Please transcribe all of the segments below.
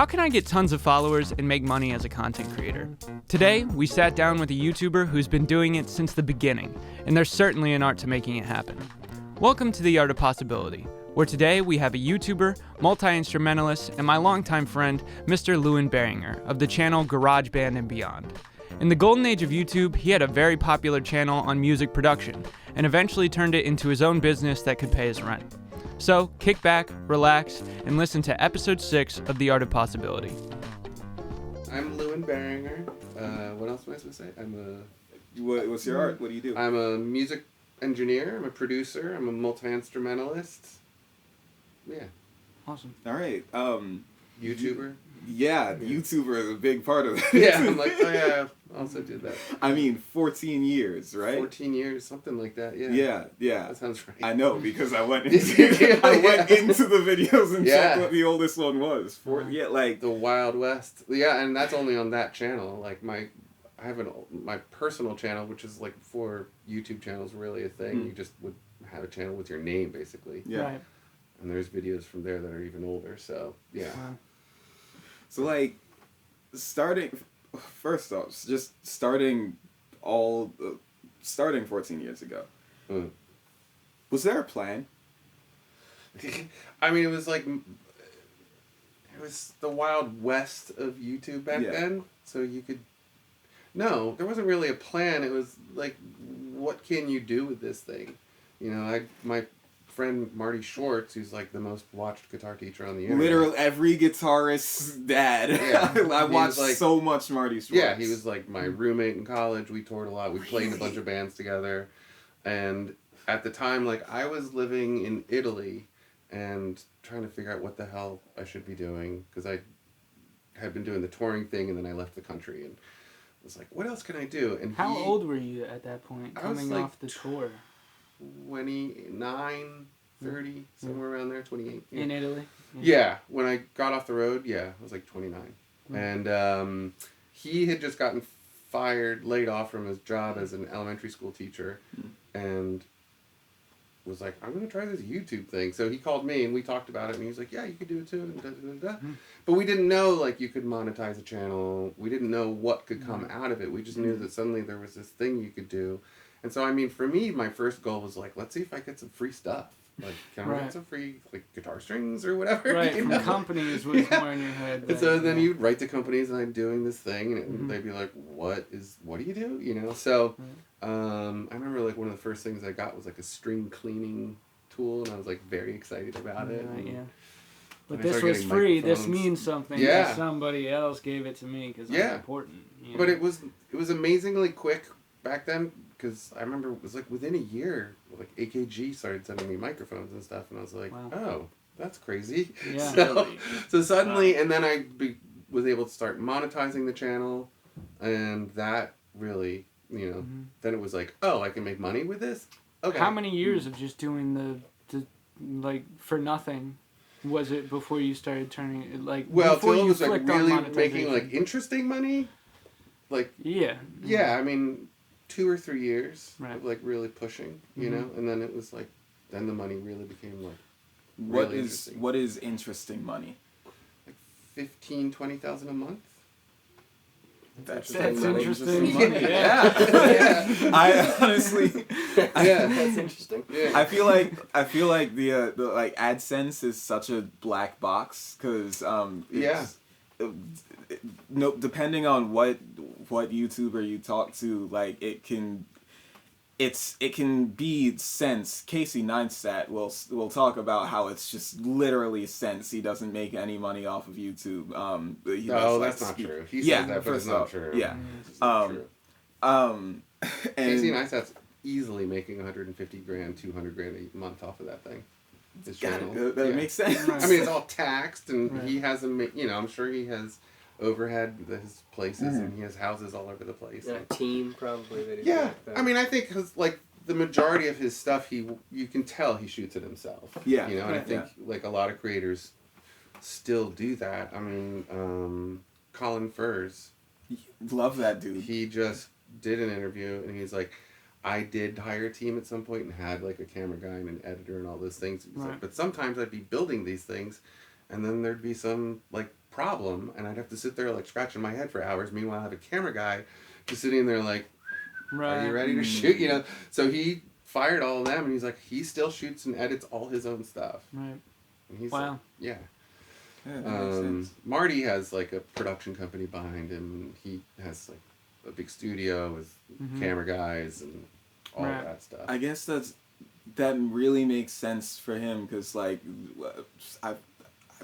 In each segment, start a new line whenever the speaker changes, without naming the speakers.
How can I get tons of followers and make money as a content creator? Today, we sat down with a YouTuber who's been doing it since the beginning, and there's certainly an art to making it happen. Welcome to The Art of Possibility, where today we have a YouTuber, multi-instrumentalist, and my longtime friend, Mr. Lewin Barringer of the channel GarageBandandBeyond. In the golden age of YouTube, he had a very popular channel on music production, and eventually turned it into his own business that could pay his rent. So, kick back, relax, and listen to episode 6 of The Art of Possibility.
I'm Lewin Barringer. What else am I supposed to say?
What's your art? What do you do?
I'm a music engineer. I'm a producer. I'm a multi-instrumentalist. Yeah.
Awesome.
All right.
YouTuber.
Yeah, YouTuber is a big part of it.
Yeah, I'm like, oh yeah, I also did that.
I mean, 14 years, right?
14 years, something like that, yeah.
Yeah.
That sounds right.
I know, because I went into, into the videos and checked what the oldest one was.
The Wild West. Yeah, and that's only on that channel. Like, I have my personal channel, which is like before YouTube channels were really a thing. Mm-hmm. You just would have a channel with your name, basically.
Yeah.
Right.
And there's videos from there that are even older, so, yeah.
Wow.
So, like, starting 14 years ago.
Mm.
Was there a plan?
I mean, it was like, it was the Wild West of YouTube back then, so you could, no, there wasn't really a plan. It was like, what can you do with this thing? You know, my friend Marty Schwartz, who's like the most watched guitar teacher on the internet.
Literally every guitarist's dad.
Yeah.
I watched so much Marty Schwartz.
Yeah, he was like my roommate in college. We toured a lot. We played in a bunch of bands together. And at the time, like, I was living in Italy and trying to figure out what the hell I should be doing, because I had been doing the touring thing and then I left the country and was like, what else can I do? And
how old were you at that point, coming off the tour?
29, 30, somewhere around there, 28. Yeah.
In Italy?
Yeah, when I got off the road, I was like 29. Mm. And he had just gotten laid off from his job as an elementary school teacher, and was like, I'm going to try this YouTube thing. So he called me, and we talked about it, and he was like, yeah, you could do it too. And But we didn't know, like, you could monetize a channel. We didn't know what could come out of it. We just knew that suddenly there was this thing you could do. And so, I mean, for me, my first goal was like, let's see if I get some free stuff. Like, can I get some free, like, guitar strings or whatever?
Right, from companies was more in your head.
And so then you'd write to companies, and I'm doing this thing, and they'd be like, what do you do? You know? So, I remember, like, one of the first things I got was, like, a string cleaning tool, and I was, like, very excited about it.
Yeah. But this was free. This means something. Yeah. Somebody else gave it to me because I'm important. You know?
But it was amazingly quick back then, because I remember it was like within a year, like AKG started sending me microphones and stuff, and I was like, oh, that's crazy. Yeah. So suddenly, and then I was able to start monetizing the channel, and that really, you know, then it was like, oh, I can make money with this? Okay.
How many years of just doing the like, for nothing was it before you started turning it, like, before
till it
you
was like really
on
making like interesting money? Like, yeah, I mean, 2 or 3 years of like really pushing, you know, and then it was like, then the money really became like really
what is interesting money?
Like 15,000 to 20,000 a month.
That's
interesting money. Yeah.
I honestly,
that's interesting. Yeah.
I feel like the like AdSense is such a black box, because no, depending on what YouTuber you talk to, like, it can be cents. Casey Neistat will talk about how it's just literally cents. He doesn't make any money off of YouTube.
That's not true. He says that, but it's not true.
Yeah.
And Casey Neistat's easily making $150,000, $200,000 a month off of that thing.
That makes sense.
I mean, it's all taxed, and he has I'm sure he has overhead his places, and he has houses all over the place.
And a team, probably.
I mean, I think, because, like, the majority of his stuff, you can tell he shoots it himself.
Yeah.
You know, and I think, like, a lot of creators still do that. I mean, Colin Furze.
Love that dude.
He just did an interview, and he's like, I did hire a team at some point and had, like, a camera guy and an editor and all those things. He's like, but sometimes I'd be building these things, and then there'd be some, like, problem, and I'd have to sit there like scratching my head for hours. Meanwhile, I have a camera guy just sitting there like, are you ready to shoot? You know, so he fired all of them, and he's like, he still shoots and edits all his own stuff.
Right.
And he's
Wow.
like, yeah.
Yeah, that makes sense.
Marty has like a production company behind him. He has like a big studio with camera guys and all of that stuff.
I guess that really makes sense for him because like I've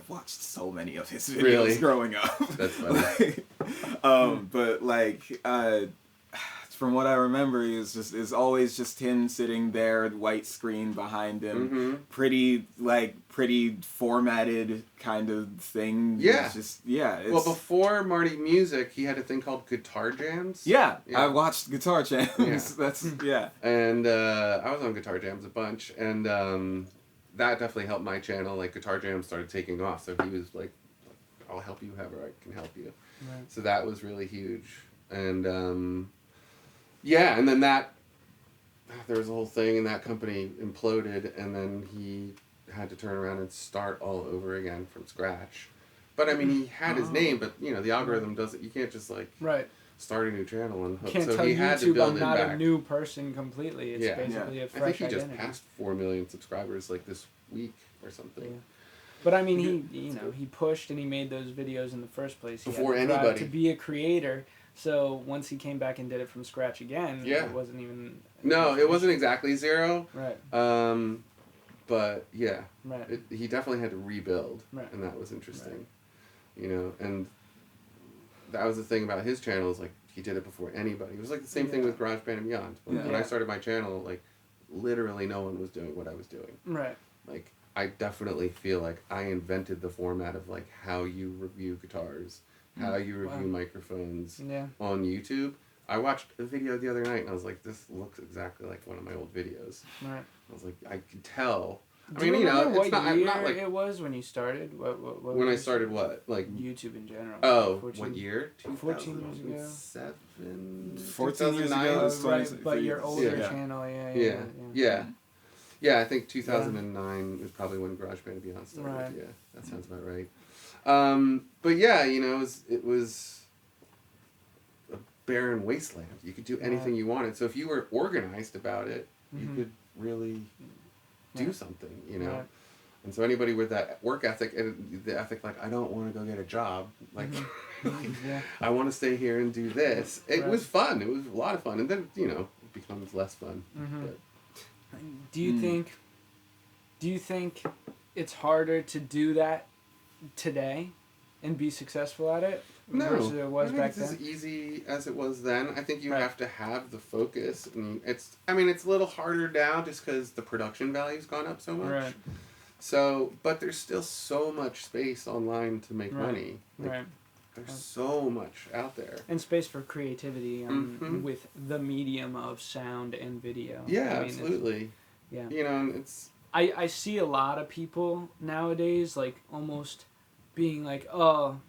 watched so many of his videos growing up.
That's funny.
But like from what I remember, is always just him sitting there, white screen behind him, pretty formatted kind of thing.
Yeah.
It's
well, before Marty Music, he had a thing called Guitar Jams.
Yeah, I watched Guitar Jams.
Yeah.
That's
And I was on Guitar Jams a bunch, and that definitely helped my channel. Like Guitar Jams started taking off, so he was like, "I'll help you however I can help you."
Right.
So that was really huge, and yeah, and then there was a whole thing, and that company imploded, and then he had to turn around and start all over again from scratch. But I mean, he had his name, but you know, the algorithm doesn't. You can't just like start a new channel and hook.
Can't
so
tell
he
YouTube
had to build
I'm
it
not
back.
a new person completely. It's basically a fresh
I think he
identity.
just passed 4 million subscribers like this week or something.
Yeah. But I mean, he pushed and he made those videos in the first place. He
Before
had the drive
anybody.
to be a creator. So once he came back and did it from scratch again, it wasn't even.
No, it wasn't exactly zero.
Right.
But yeah,
Right.
He definitely had to rebuild,
Right.
and that was interesting. You know, and that was the thing about his channel is like he did it before anybody. It was like the same thing with GarageBandandBeyond. When I started my channel, like literally no one was doing what I was doing.
Right.
Like I definitely feel like I invented the format of like how you review guitars, how you review microphones on YouTube. I watched a video the other night and I was like, this looks exactly like one of my old videos.
Right.
I was like, I could tell.
Do you
it's
what
not.
year
I'm not like
it was when you started. What
when I started what like
YouTube in general.
Oh,
14,
what year?
14 years ago.
2007?
14 years ago.
2009?
Right, but your older channel,
Yeah, I think 2009 is probably when GarageBandandBeyond started.
Right.
Yeah, that sounds about right. But yeah, you know, it was a barren wasteland. You could do anything you wanted. So if you were organized about it, you could really do something, you know.
Right.
And so anybody with that work ethic and the ethic, like, I don't want to go get a job, like, I want to stay here and do this. It was fun. It was a lot of fun. And then, you know, it becomes less fun. But,
Do you think it's harder to do that today and be successful at it versus it was back then?
It's as easy as it was then. I think you have to have the focus. And it's a little harder now just because the production value's gone up so much.
Right.
So, but there's still so much space online to make money. Like, there's so much out there.
And space for creativity with the medium of sound and video.
Yeah, absolutely.
Yeah.
You know, it's...
I see a lot of people nowadays, like, almost being like, oh,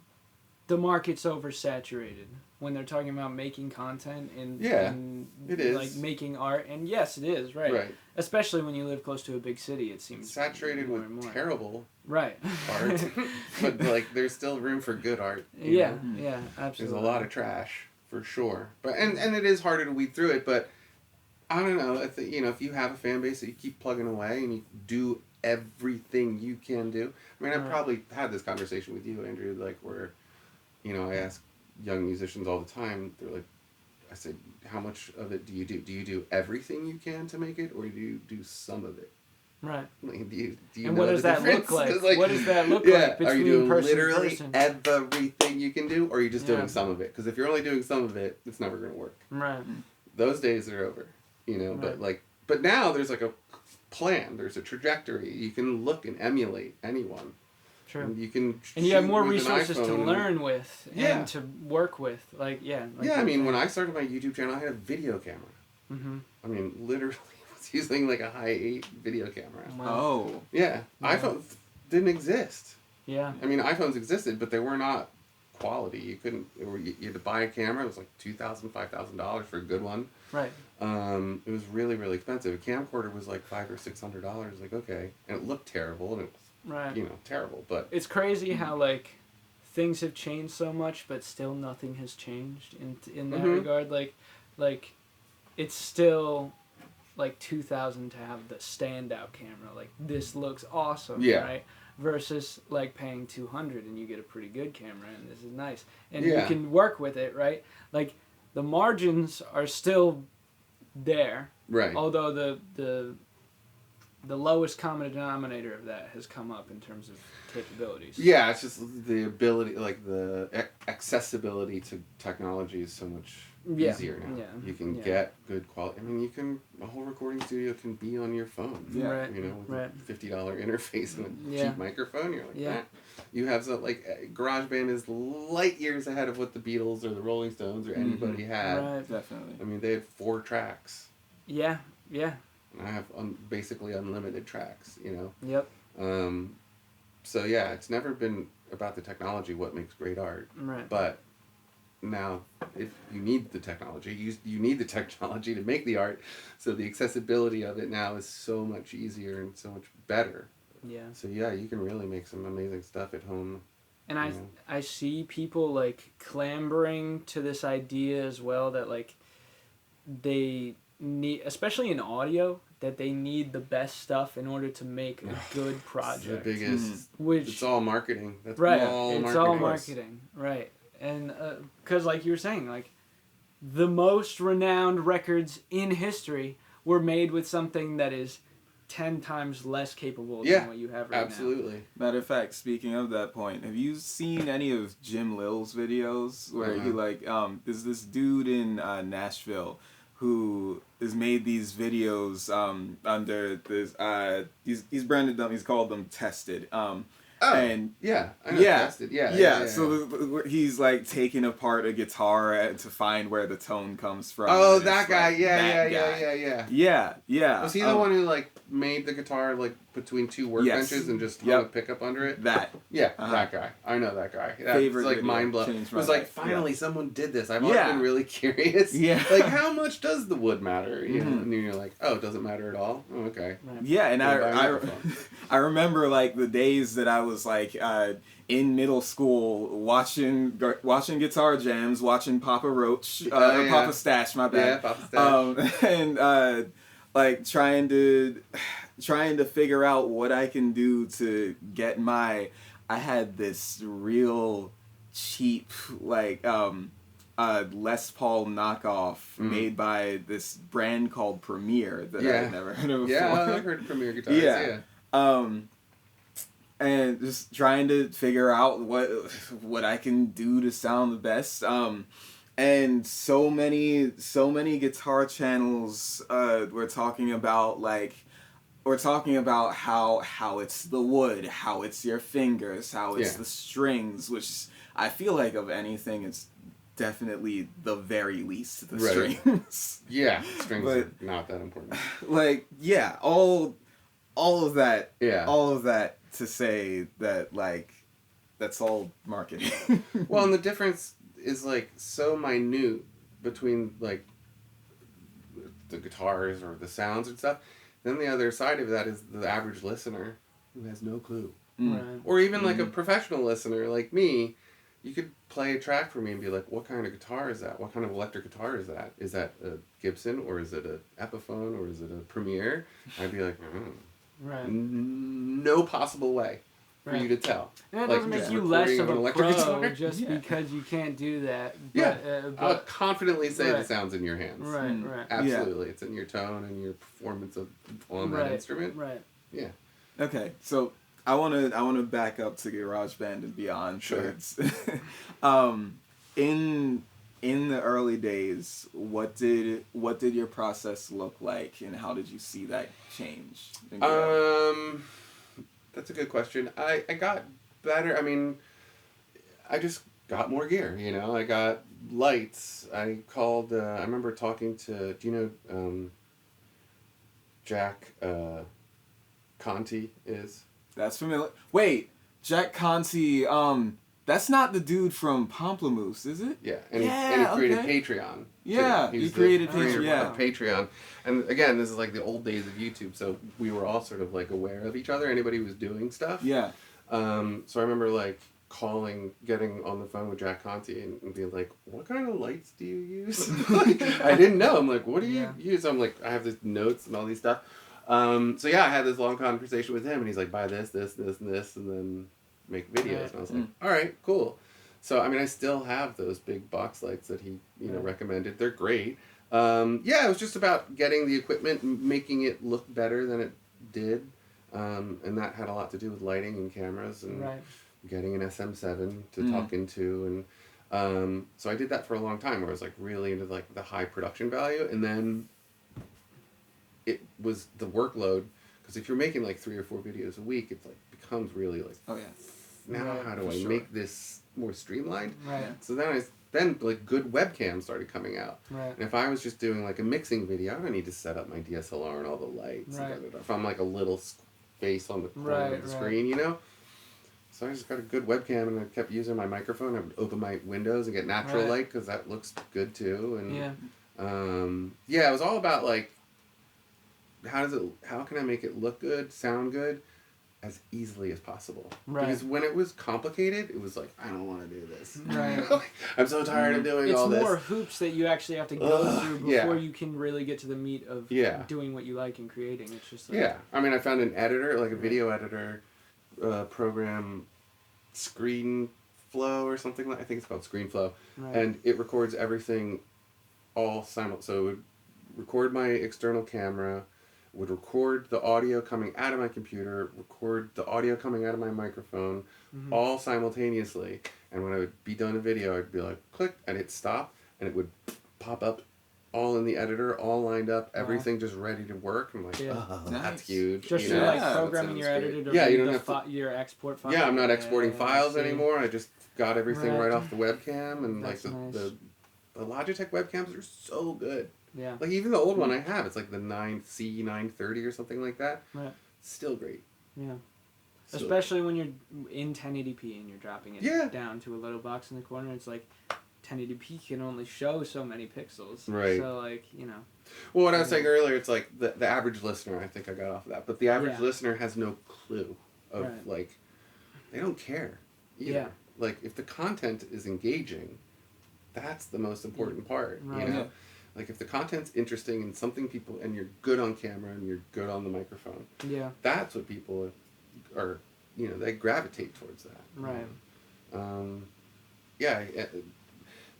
the market's oversaturated when they're talking about making content and
it is.
like making art. And yes, it is, right? Especially when you live close to a big city, it seems
saturated
more
with
and more.
Terrible
art.
But like there's still room for good art.
Yeah,
know?
Yeah, absolutely.
There's a lot of trash for sure. But and it is harder to weed through it, but I don't know, if you have a fan base that you keep plugging away and you do everything you can do. I mean, I probably had this conversation with you, Andrew, like where, you know, I ask young musicians all the time, they're like, I said, how much of it do you do? Do you do everything you can to make it, or do you do some of it?
Right.
Like, do you
and
know
what does that look like?
Like,
what does that look like between
are you doing
person
literally
and person?
everything you can do, or are you just doing some of it? Because if you're only doing some of it, it's never going to work.
Right.
Those days are over, you know. But now there's like a plan. There's a trajectory. You can look and emulate anyone.
True.
And you can.
And you have more resources to learn with and to work with. Like,
I mean, when I started my YouTube channel, I had a video camera.
Mm-hmm.
I mean, literally, I was using like a high 8 video camera.
Wow.
Oh.
Yeah. iPhones didn't exist.
Yeah.
I mean, iPhones existed, but they were not quality. You couldn't. You had to buy a camera. It was like $2,000, $5,000 for a good one.
Right.
It was really, really expensive. A camcorder was like $500 or $600. Like, okay, and it looked terrible, and it was,
right.
you know, terrible. But
it's crazy how like things have changed so much, but still nothing has changed in that
Mhm.
regard. Like it's still like 2000 to have the standout camera. Like this looks awesome,
Yeah.
right? Versus like paying 200 and you get a pretty good camera and this is nice. And
Yeah.
you can work with it, right? Like the margins are still there.
Right.
Although the lowest common denominator of that has come up in terms of capabilities.
Yeah, it's just the ability, like the accessibility to technology is so much easier now.
Yeah.
You can
Yeah.
get good quality. I mean, a whole recording studio can be on your phone.
Yeah.
Right.
You know, with
Right.
a $50 interface and a
Yeah.
cheap microphone. You're like,
Yeah.
You have some, like, GarageBand is light years ahead of what the Beatles or the Rolling Stones or anybody had.
Right.
Definitely.
I mean, they had 4 tracks.
Yeah. Yeah.
And I have basically unlimited tracks, you know?
Yep.
So yeah, it's never been about the technology what makes great art.
Right.
But now, if you need the technology, you need the technology to make the art. So the accessibility of it now is so much easier and so much better.
Yeah.
So yeah, you can really make some amazing stuff at home.
And
you know?
I see people like clambering to this idea as well that like they need, especially in audio, that they need the best stuff in order to make a good
It's
project.
the biggest.
Which
It's all marketing. That's
right,
all
it's
marketing.
all marketing, right? And because like you were saying, like the most renowned records in history were made with something that is 10 times less capable
Yeah,
than what you have right
Absolutely.
Matter of fact, speaking of that point, have you seen any of Jim Lil's videos where he like there's this dude in Nashville who has made these videos under this he's branded them, he's called them Tested. And
yeah, I know
yeah,
Tested. Yeah.
So he's like taking apart a guitar to find where the tone comes from.
Oh,
and
that
it's,
guy.
like,
Yeah.
that guy. Yeah.
Was he the one who like made the guitar like between 2 workbenches and just hung a pickup under it?
That.
Yeah, that guy. I know that guy. That's
Favorite
like
video.
mind blowing.
Changed
It was
my
like
life.
finally someone did this. I've always been really curious.
Yeah.
Like how much does the wood matter? You know, and you're like, oh, it doesn't matter at all. Oh, okay.
now.
Yeah, and
Buy a microphone.
I remember like the days that I was like in middle school watching guitar jams, watching Papa Roach, Papa Stash, my bad.
Yeah, Papa Stash.
And like trying to figure out what I can do to get I had this real cheap like Les Paul knockoff made by this brand called Premier that I had never heard of before.
Yeah, I've heard Premier guitars. Yeah.
And just trying to figure out what I can do to sound the best. And so many guitar channels were talking about how it's the wood, how it's your fingers, how it's the strings, which I feel like of anything it's definitely the very least the strings.
Yeah, strings are not that important.
Like, yeah, all of that.
Yeah.
All of that to say that, like, that's all marketing.
Well, and the difference is, like, so minute between, like, the guitars or the sounds and stuff. Then the other side of that is the average listener who has no clue.
Right.
Or even, like, a professional listener like me. You could play a track for me and be like, what kind of guitar is that? What kind of electric guitar is that? Is that a Gibson, or is it an Epiphone, or is it a Premier? I'd be like,
Right.
no possible way for you to tell.
And that
Like,
doesn't make
just
you less
recording
of
an
a
electric
pro
guitar?
just because you can't do that.
Yeah. I'll
But
confidently say the sound's in your hands.
right.
Absolutely. It's in your tone and your performance on that instrument.
Right.
Yeah.
Okay, so I wanna back up to GarageBand and Beyond.
Sure.
In the early days, what did your process look like, and how did you see that change?
That's a good question. I got better. I mean, I just got more gear, you know. I got lights. I called, I remember talking to, do you know Jack Conti is?
That's familiar. Wait, Jack Conti, that's not the dude from Pomplamoose, is it?
Yeah, and he created Patreon.
Yeah, he created Patreon.
Patreon. And again, this is like the old days of YouTube, so we were all sort of like aware of each other, anybody who was doing stuff.
Yeah.
So I remember like getting on the phone with Jack Conti and being like, what kind of lights do you use? I didn't know. I'm like, what do you use? I'm like, I have these notes and all these stuff. So yeah, I had this long conversation with him, and he's like, buy this, and this, and then make videos. And I was like, all right, cool. So I mean, I still have those big box lights that he recommended. They're great. Yeah, it was just about getting the equipment, making it look better than it did, and that had a lot to do with lighting and cameras and getting an SM7 to talk into, and so I did that for a long time, where I was like really into like the high production value, and then it was the workload, because if you're making like 3 or 4 videos a week, it like becomes really like, now how do I make this more streamlined? So then like good webcams started coming out. And if I was just doing like a mixing video, I don't need to set up my DSLR and all the lights. If I'm like a little face on the corner of the screen, you know? So I just got a good webcam, and I kept using my microphone. I would open my windows and get natural light, because that looks good too. And it was all about like, how can I make it look good, sound good, as easily as possible? Because when it was complicated, it was like, I don't want to do this. I'm so tired of doing all this.
It's more hoops that you actually have to go through before you can really get to the meat of doing what you like and creating. It's just like,
I mean, I found an editor, like a video editor program, ScreenFlow or something like. I think it's called ScreenFlow, and it records everything all simultaneously. So it would record my external camera, would record the audio coming out of my computer, record the audio coming out of my microphone, all simultaneously. And when I would be done a video, I'd be like, click, and hit stop, and it would pop up all in the editor, all lined up, everything just ready to work. I'm like, that's huge.
Just like programming your editor to read your export file.
Yeah, I'm not exporting files anymore. I just got everything right off the webcam, and like the Logitech webcams are so good.
Yeah.
Like even the old one I have, it's like the C930 or something like that. Still great.
Yeah. Especially when you're in 1080p and you're dropping it down to a little box in the corner. It's like 1080p can only show so many pixels.
Right.
So like, you know.
Well, what I was saying earlier, it's like the average listener, I think I got off of that, but the average listener has no clue of like, they don't care either. Yeah. Like if the content is engaging, that's the most important part, you know? Like if the content's interesting and something people, and you're good on camera and you're good on the microphone, that's what people are, you know, they gravitate towards that.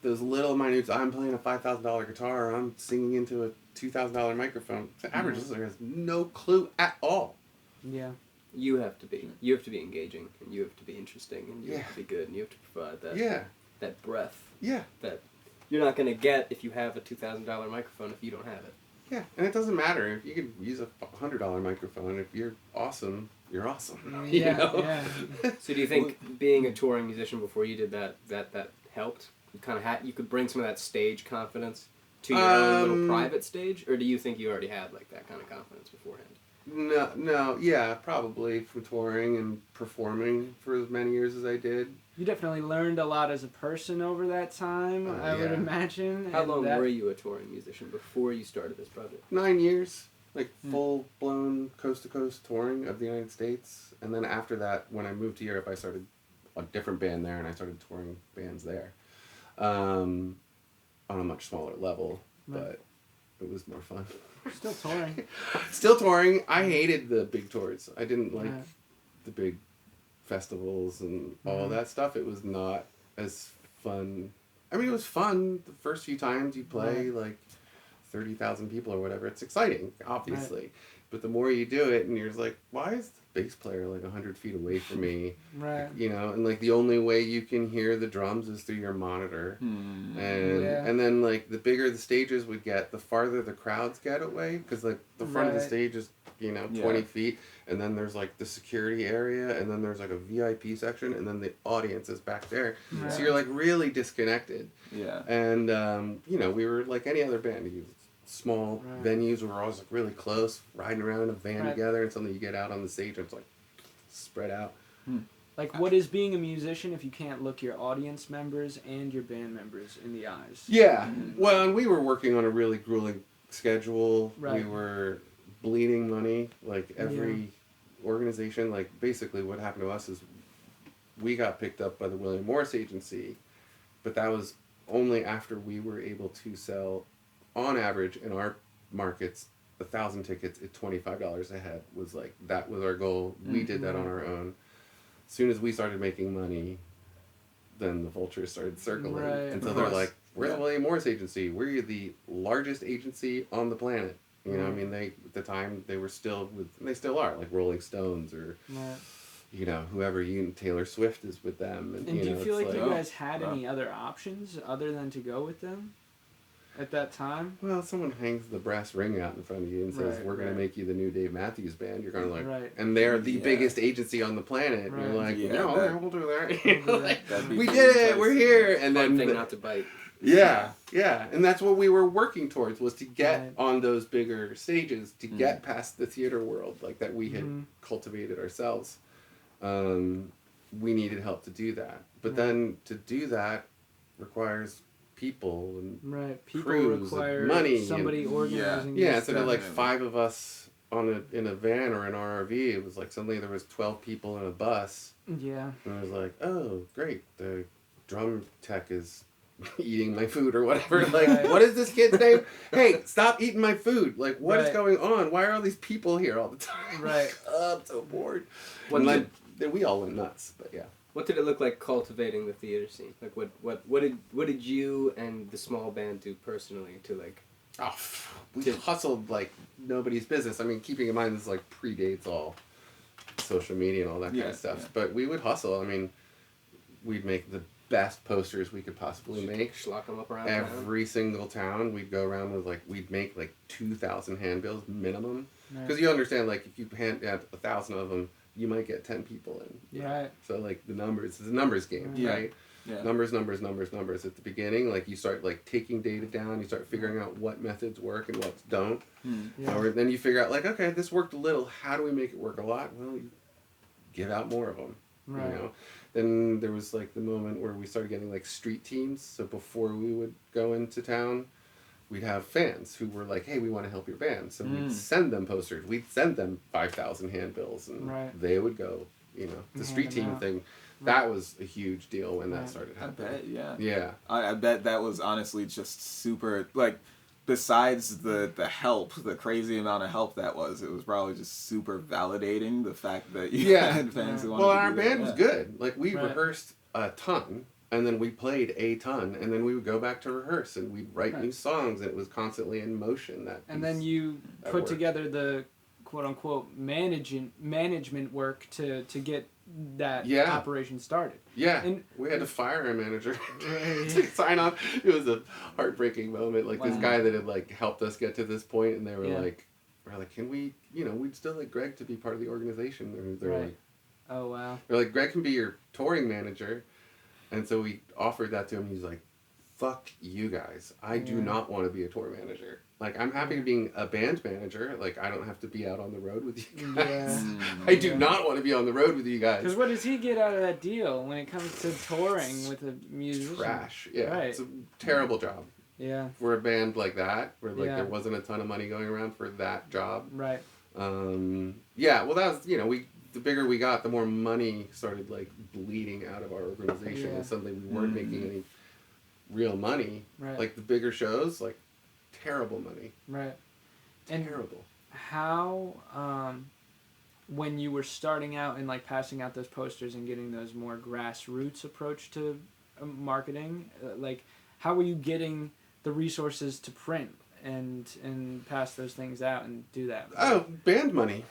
Those little minutes, I'm playing a $5,000 guitar, I'm singing into a $2,000 microphone. The average listener has no clue at all.
Yeah.
You have to be engaging, and you have to be interesting, and you have to be good, and you have to provide that breath.
Yeah.
That you're not going to get if you have a $2,000 microphone if you don't have it.
Yeah, and it doesn't matter if you can use a $100 microphone. If you're awesome, you're awesome. You know?
So do you think being a touring musician before you did that helped? You kind of you could bring some of that stage confidence to your own little private stage, or do you think you already had like that kind of confidence beforehand?
Yeah, probably from touring and performing for as many years as I did.
You definitely learned a lot as a person over that time, I would imagine.
How long were you a touring musician before you started this project?
9 years, like full-blown coast-to-coast touring of the United States. And then after that, when I moved to Europe, I started a different band there, and I started touring bands there on a much smaller level, but it was more fun.
Still touring.
Still touring. I hated the big tours. I didn't like the big festivals and all that stuff. It was not as fun. I mean, it was fun the first few times you play like 30,000 people or whatever. It's exciting, obviously. But the more you do it, and you're just like, why is the bass player like 100 feet away from me? You know, and like the only way you can hear the drums is through your monitor. And then like the bigger the stages would get, the farther the crowds get away, because like the front of the stage is, you know, 20 feet, and then there's like the security area, and then there's like a VIP section, and then the audience is back there. So you're like really disconnected. And you know, we were like any other band. Small venues where we're always like really close, riding around in a van together, and suddenly you get out on the stage and it's like spread out.
Like, what is being a musician if you can't look your audience members and your band members in the eyes?
Yeah, well, and we were working on a really grueling schedule. We were bleeding money, like every organization. Like basically what happened to us is we got picked up by the William Morris Agency, but that was only after we were able to sell, on average, in our markets, 1,000 tickets at $25 a head was like, that was our goal. We did that on our own. As soon as we started making money, then the vultures started circling.
Right.
And so they're like, we're the William Morris Agency. We're the largest agency on the planet. You know, I mean, they, at the time, they were still with, and they still are, like Rolling Stones or, you know, whoever, Taylor Swift is with them. And
do you
know,
feel like
it's
you guys had any other options other than to go with them at that time?
Well, someone hangs the brass ring out in front of you and says, we're going to make you the new Dave Matthews Band. You're going to like, and they're the biggest agency on the planet. And you're like, we'll do that. We did it. We're here. And then
thing not to bite.
Yeah. And that's what we were working towards, was to get on those bigger stages, to get past the theater world like that we had cultivated ourselves. We needed help to do that. But then to do that requires people and
people
crews
require
and money.
Somebody organizing.
Instead of like 5 of us in a van or an RV, it was like suddenly there was 12 people in a bus. Yeah. And it was like, oh, great, the drum tech is eating my food or whatever. Like, what is this kid's name? Hey, stop eating my food. Like, what is going on? Why are all these people here all the time? I'm so bored. We all went nuts, but yeah.
What did it look like cultivating the theater scene? Like, what did you and the small band do personally to like?
We hustled like nobody's business. I mean, keeping in mind this like predates all social media and all that kind of stuff. Yeah. But we would hustle. I mean, we'd make the best posters we could possibly make.
Schlock them up around
every single town. We'd go around with like, we'd make like 2,000 handbills minimum. Because you understand, like, if you hand out 1,000 of them, you might get 10 people in.
Right.
So like the numbers, it's a numbers game, right? Yeah. Numbers at the beginning. Like you start like taking data down, you start figuring out what methods work and what don't. Or then you figure out like, okay, this worked a little. How do we make it work a lot? Well, you give out more of them. Right. You know. Then there was like the moment where we started getting like street teams. So before we would go into town, we'd have fans who were like, hey, we want to help your band. So we'd send them posters. We'd send them 5,000 handbills and they would go, you know, the street team thing. That was a huge deal when that started happening.
I bet, yeah. I bet that was honestly just super, like, besides the help, the crazy amount of help that was, it was probably just super validating, the fact that you had fans who wanted to do that.
Well, our band was good. Like, we rehearsed a ton, and then we played a ton, and then we would go back to rehearse, and we'd write new songs, and it was constantly in motion.
And then you put together the quote-unquote management work to get that operation started. Yeah, and we had to fire our manager to sign off. It was a heartbreaking moment. Like this guy that had like helped us get to this point, and they were like, "We're like, can we? You know, we'd still like Greg to be part of the organization." And they're like, "Oh wow." They're like, "Greg can be your touring manager," and so we offered that to him. He's like, "Fuck you guys! I do not want to be a tour manager. Like, I'm happy being a band manager. Like, I don't have to be out on the road with you guys. I do not want to be on the road with you guys." Because what does he get out of that deal when it comes to touring with a musician? Trash. Yeah. Right. It's a terrible job. Yeah. For a band like that, where like there wasn't a ton of money going around for that job. Right. Yeah. Well, that was, you know, the bigger we got, the more money started like bleeding out of our organization. And suddenly we weren't making any real money. Right. Like the bigger shows, like, terrible money. Right. And terrible. How, when you were starting out and like passing out those posters and getting those more grassroots approach to marketing, like how were you getting the resources to print and pass those things out and do that? Oh, band money.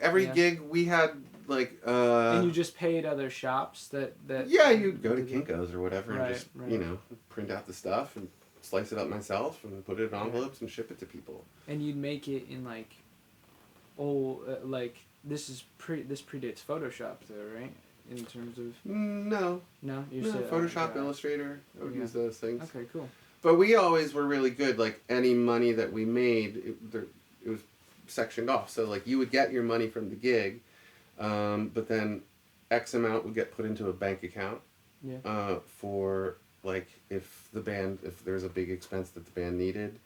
Every gig we had like and you just paid other shops that you'd go to Kinko's or whatever and just you know, print out the stuff and slice it up myself and put it in envelopes and ship it to people. And you'd make it in like like this predates Photoshop though, right? In terms of no Photoshop, Illustrator. I would use those things. Okay, cool. But we always were really good. Like any money that we made, it was sectioned off. So like you would get your money from the gig, but then X amount would get put into a bank account for like if there's a big expense that the band needed.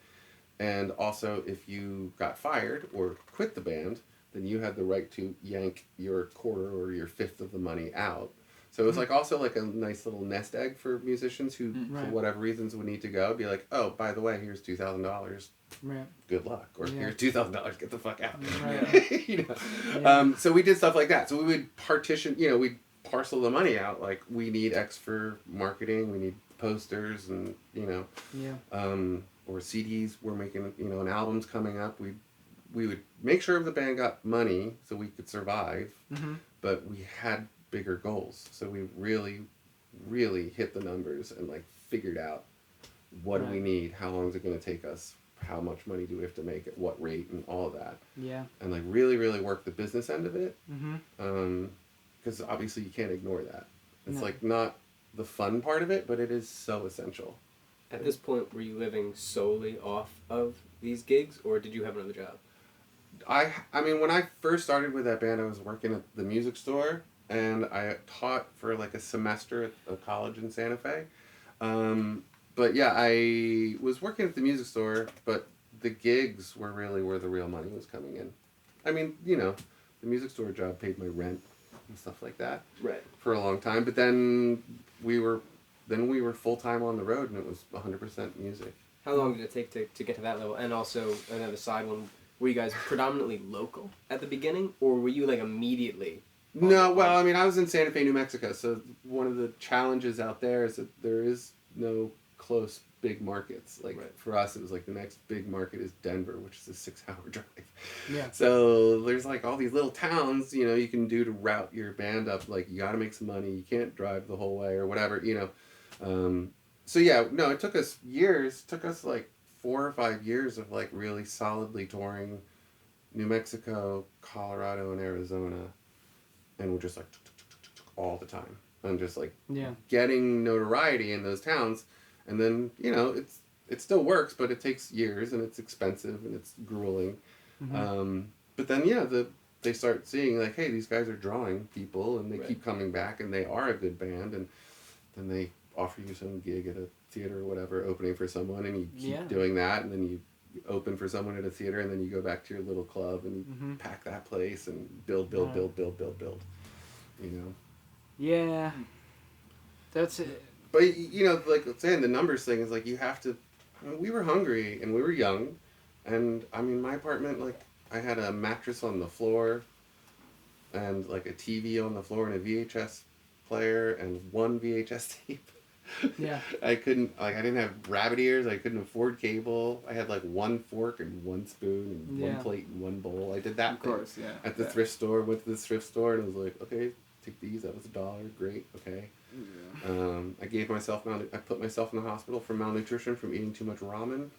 And also if you got fired or quit the band, then you had the right to yank your quarter or your fifth of the money out.
So it was like also like a nice little nest egg for musicians who,
Right.
for whatever reasons, would need to go. Be like, oh, by the way, here's $2,000.
Right.
Good luck. Or
Yeah.
here's $2,000. Get the fuck out.
Right.
You know.
Yeah.
So we did stuff like that. So we would partition. You know, we'd parcel the money out. Like we need X for marketing. We need posters, and you know.
Yeah.
Or CDs. We're making. You know, an album's coming up. We would make sure the band got money so we could survive.
Mm-hmm.
But we had bigger goals, so we really hit the numbers and like figured out what do we need, how long is it going to take us, how much money do we have to make, at what rate, and all of that.
Yeah.
And like really work the business end of it,
Mm-hmm.
because obviously you can't ignore that. It's
No.
like not the fun part of it, but it is so essential.
At this point, were you living solely off of these gigs, or did you have another job?
I mean, when I first started with that band, I was working at the music store, and I taught for like a semester at a college in Santa Fe. But yeah, I was working at the music store, but the gigs were really where the real money was coming in. I mean, you know, the music store job paid my rent and stuff like that
Right.
for a long time, but then we were full-time on the road, and it was 100% music.
How long did it take to get to that level? And also, another side one, were you guys predominantly local at the beginning, or were you like immediately?
No, well, I mean, I was in Santa Fe, New Mexico, so one of the challenges out there is that there is no close big markets. Like,
Right.
for us, it was like the next big market is Denver, which is a 6-hour drive.
Yeah.
So there's like all these little towns, you know, you can do to route your band up. Like, you got to make some money. You can't drive the whole way or whatever, you know. So yeah, no, it took us years. It took us like 4 or 5 years of like really solidly touring New Mexico, Colorado, and Arizona. And we're just like all the time. And just like
Yeah.
getting notoriety in those towns. And then, you know, it still works, but it takes years, and it's expensive, and it's grueling.
Mm-hmm.
But then, yeah, they start seeing, like, hey, these guys are drawing people, and they
Right.
keep coming back, and they are a good band, and then they offer you some gig at a theater or whatever, opening for someone, and you keep
Yeah.
doing that, and then you open for someone at a theater, and then you go back to your little club, and you
Mm-hmm.
pack that place, and build,
Right.
you know?
Yeah. That's it.
But, you know, like saying the numbers thing is like you have to. I mean, we were hungry and we were young, and I mean my apartment, like I had a mattress on the floor, and like a TV on the floor and a VHS player and one VHS tape.
Yeah.
I didn't have rabbit ears. I couldn't afford cable. I had like one fork and one spoon and
Yeah.
one plate and one bowl. I did that
Of course, yeah.
at the
yeah.
thrift store. Went to the thrift store and was like, okay, take these. That was $1. Great. Okay.
Yeah.
I gave myself I put myself in the hospital for malnutrition from eating too much ramen.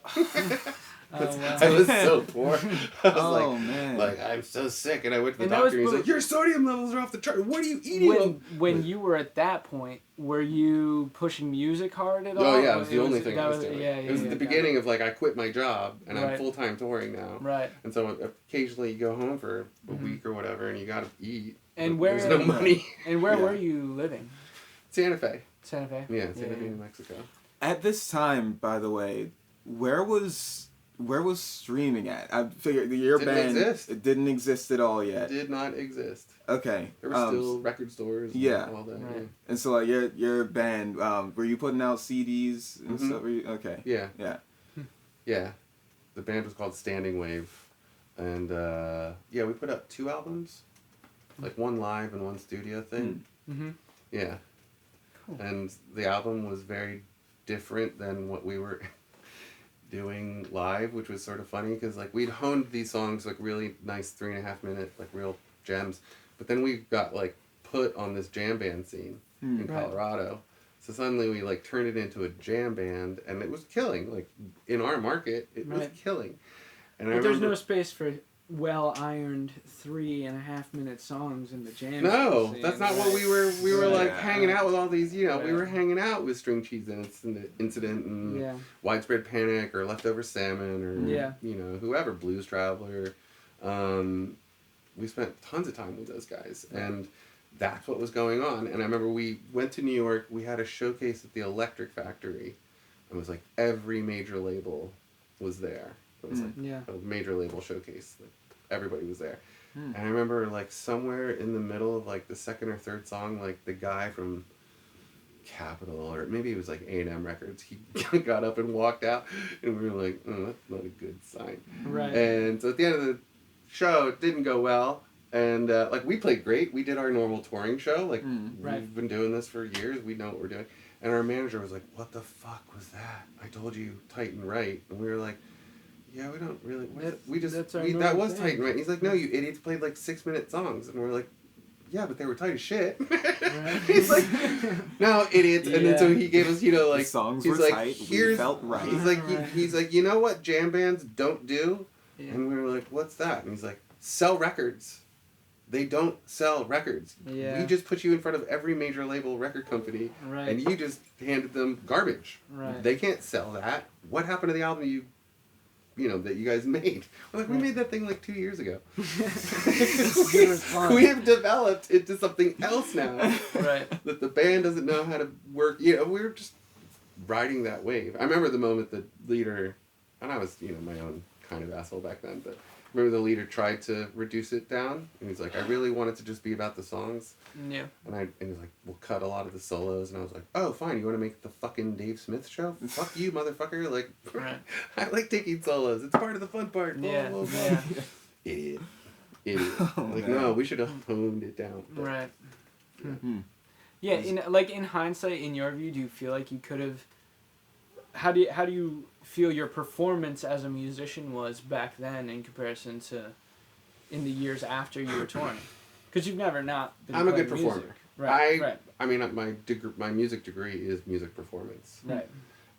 Oh, wow.
I was so poor. I was
Oh, man.
like I'm so sick, and I went to the
And that
doctor. And
was
he's like, "Your sodium levels are off the chart. What are you eating?"
When you were at that point, were you pushing music hard at all?
Oh yeah, it was the only thing
that
I was doing.
Yeah,
it was
yeah,
at the
got
beginning of like I quit my job and I'm
Right.
full-time touring now.
Right.
And so occasionally you go home for a
Mhm.
week or whatever, and you gotta eat.
And
but
where?
there's no money.
And where
Yeah.
were you living?
Santa Fe.
Santa Fe.
Yeah, Santa
Yeah.
Fe, New Mexico.
At this time, by the way, where was streaming at? I figured your
Didn't
band
exist.
it didn't exist at all
It
yet.
did not exist.
Okay.
There were still record stores. And
yeah.
all that.
Right.
And so like your band, were you putting out CDs and
Mhm.
stuff? Were you, okay.
Yeah.
Yeah.
Yeah. The band was called Standing Wave. And yeah, we put out 2 albums. Like one live and one studio thing.
Mm-hmm.
Yeah.
Cool.
And the album was very different than what we were doing live, which was sort of funny because like we'd honed these songs like really nice 3.5 minute like real gems, but then we got like put on this jam band scene in
Right.
Colorado. So suddenly we like turned it into a jam band, and it was killing. Like in our market, it was
Right.
killing. And
But there's no space for well-ironed 3.5-minute songs in the jam.
No,
scene,
that's not what
right?
we were. We were like
Yeah.
hanging out with all these. You know, we
Yeah.
were hanging out with String Cheese Incident and
Yeah.
Widespread Panic or Leftover Salmon or
Yeah.
you know whoever, Blues Traveler. We spent tons of time with those guys, and that's what was going on. And I remember we went to New York. We had a showcase at the Electric Factory. It was like every major label was there. It was like
Yeah.
a major label showcase. Like, everybody was there. And I remember, like, somewhere in the middle of, like, the second or third song, like, the guy from Capitol, or maybe it was, like, A&M Records, he got up and walked out, and we were like, oh, that's not a good sign.
Right.
And so at the end of the show, it didn't go well. And, like, we played great. We did our normal touring show. Like,
Right.
we've been doing this for years. We know what we're doing. And our manager was like, what the fuck was that? I told you tight and right. And we were like, yeah, we don't really. That was tight and right. And he's like, no, you idiots played like 6-minute songs. And we're like, yeah, but they were tight as shit. He's like, no, idiots. And then so he gave us, like,
the songs
he's
were
like,
tight.
Here's,
We felt right.
He's like, you know what jam bands don't do?
Yeah.
And we were like, what's that? And he's like, sell records. They don't sell records.
Yeah.
We just put you in front of every major label record company,
Right.
and you just handed them garbage.
Right.
They can't sell that. What happened to the album that you guys made? We're like, we made that thing like 2 years ago. We have developed into something else now.
Right.
That the band doesn't know how to work. We were just riding that wave. I remember the moment the leader, and I was, my own kind of asshole back then, but I remember the leader tried to reduce it down, and he's like, I really want it to just be about the songs.
Yeah.
And he was like, we'll cut a lot of the solos, and I was like, oh, fine, you want to make the fucking Dave Smith show? Fuck you, motherfucker. Like,
Right.
I like taking solos. It's part of the fun part. Blah,
Yeah.
blah, blah.
Yeah.
Idiot.
Oh,
Like,
man.
no, we should have honed it down. But,
Right.
Hmm.
Yeah. In hindsight, in your view, do you feel like you could have? How do you feel your performance as a musician was back then in comparison to in the years after you were touring? Because you've never not been.
I'm a good
playing
performer.
music. Right.
I mean, my music degree is music performance.
Right.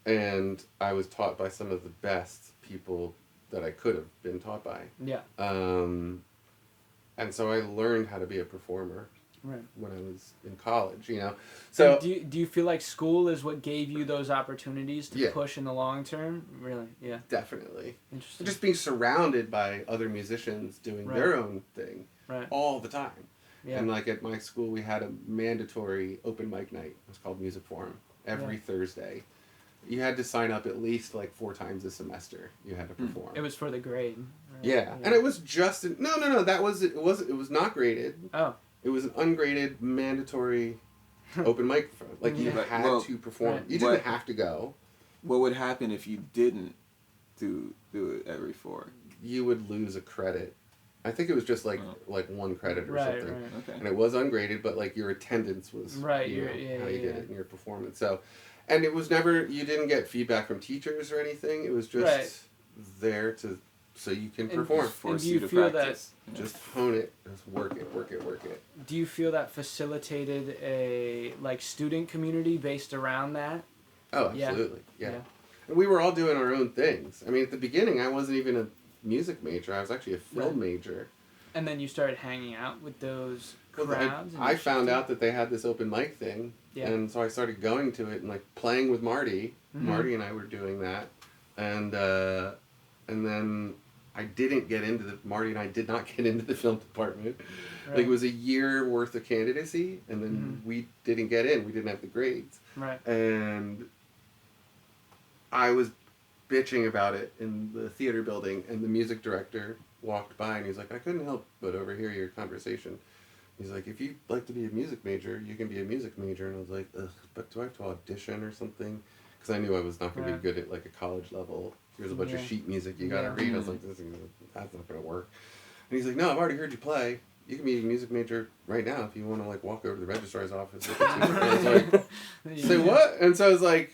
And I was taught by some of the best people that I could have been taught by.
Yeah.
And so I learned how to be a performer
Right.
when I was in college, So
And do you feel like school is what gave you those opportunities to
Yeah.
push in the long term? Really? Yeah.
definitely.
Interesting.
Just being surrounded by other musicians doing
Right.
their own thing
Right.
all the time.
Yeah.
And like at my school, we had a mandatory open mic night. It was called Music Forum every Thursday. You had to sign up at least like 4 times a semester. You had to perform.
It was for the grade. Right?
Yeah, and it was just no. That was it. Was not graded.
Oh.
It was an ungraded mandatory open microphone. Like you
Yeah.
had to perform.
Right.
You didn't have to go.
What would happen if you didn't do it every 4?
You would lose a credit. I think it was just like 1 credit or
Right.
something.
Right.
Okay.
And it was ungraded, but like your attendance was
Right,
you know,
yeah,
how you
yeah,
did
yeah.
it in your performance. So, and it was never, you didn't get feedback from teachers or anything. It was just
Right.
there so you can
And-
perform.
Force
do
you
you
to
feel
practice.
Just hone it. Just work it.
Do you feel that facilitated a student community based around that?
Oh,
Yeah.
absolutely. Yeah. And we were all doing our own things. I mean, at the beginning, I wasn't even a music major. I was actually a film
Right.
major.
And then you started hanging out with those
Well,
crowds.
I found out that they had this open mic thing,
Yeah.
and so I started going to it and like playing with Marty.
Mhm.
Marty and I were doing that, and then I didn't get into Marty and I did not get into the film department.
Right.
Like it was a year worth of candidacy, and then we didn't get in. We didn't have the grades,
Right.
and I was bitching about it in the theater building, and the music director walked by and he's like, I couldn't help but overhear your conversation. He's like, if you'd like to be a music major, you can be a music major. And I was like, ugh, but do I have to audition or something? Because I knew I was not going to
Right.
be good at like a college level. Here's a bunch of
Yeah.
sheet music you got to
Yeah.
read. I was like, that's not going to work. And he's like, no, I've already heard you play. You can be a music major right now if you want to like walk over to the registrar's office. And I was like, say what? And so I was like,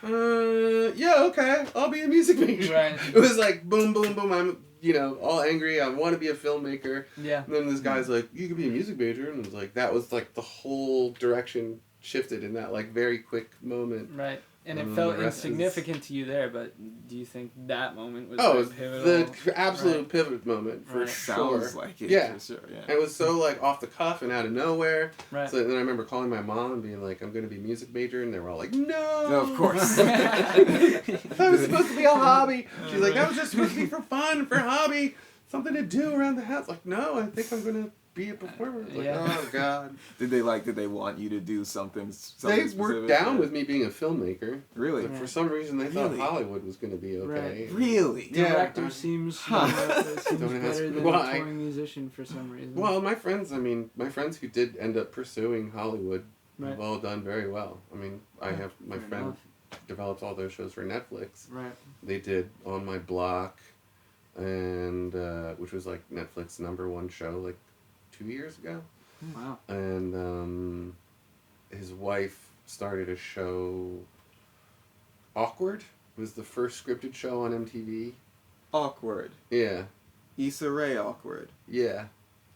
yeah, okay, I'll be a music major.
Right.
It was like boom, boom, boom. I'm, all angry. I want to be a filmmaker.
Yeah.
And then this guy's like, you could be a music major. And it was like, that was like the whole direction shifted in that like very quick moment.
Right. And it
And
felt
the rest is-
insignificant to you there, but do you think that moment was
Oh, it was
pivotal?
the absolute
Right.
pivot moment for
Right.
sure.
Sounds like it.
Yeah.
For sure. Yeah.
And it was so like off the cuff and out of nowhere.
Right.
So then I remember calling my mom and being like, I'm going to be a music major. And they were all like, no.
No, of course.
That was supposed to be a hobby. She's like, that was just supposed to be for fun, for hobby. Something to do around the house. Like, no, I think I'm going to be a performer. It's like,
Yeah.
oh God.
Did they want you to do something
They
specific?
were down with me being a filmmaker.
Really?
But
Yeah.
for some reason, they thought
Really?
Hollywood was going to be okay.
Right.
Really?
Yeah.
Director seems
Huh.
seems
Don't ask
better
me
than
why.
a touring musician for some reason.
Well, my friends who did end up pursuing Hollywood
Right.
have all done very well. I mean, I
Yeah,
have my
fair
friend
enough.
developed all those shows for Netflix.
Right.
They did On My Block, and which was like Netflix #1 show like 2 years ago.
Wow.
And his wife started a show. Awkward was the first scripted show on MTV.
Awkward.
Yeah,
Issa Rae awkward.
yeah,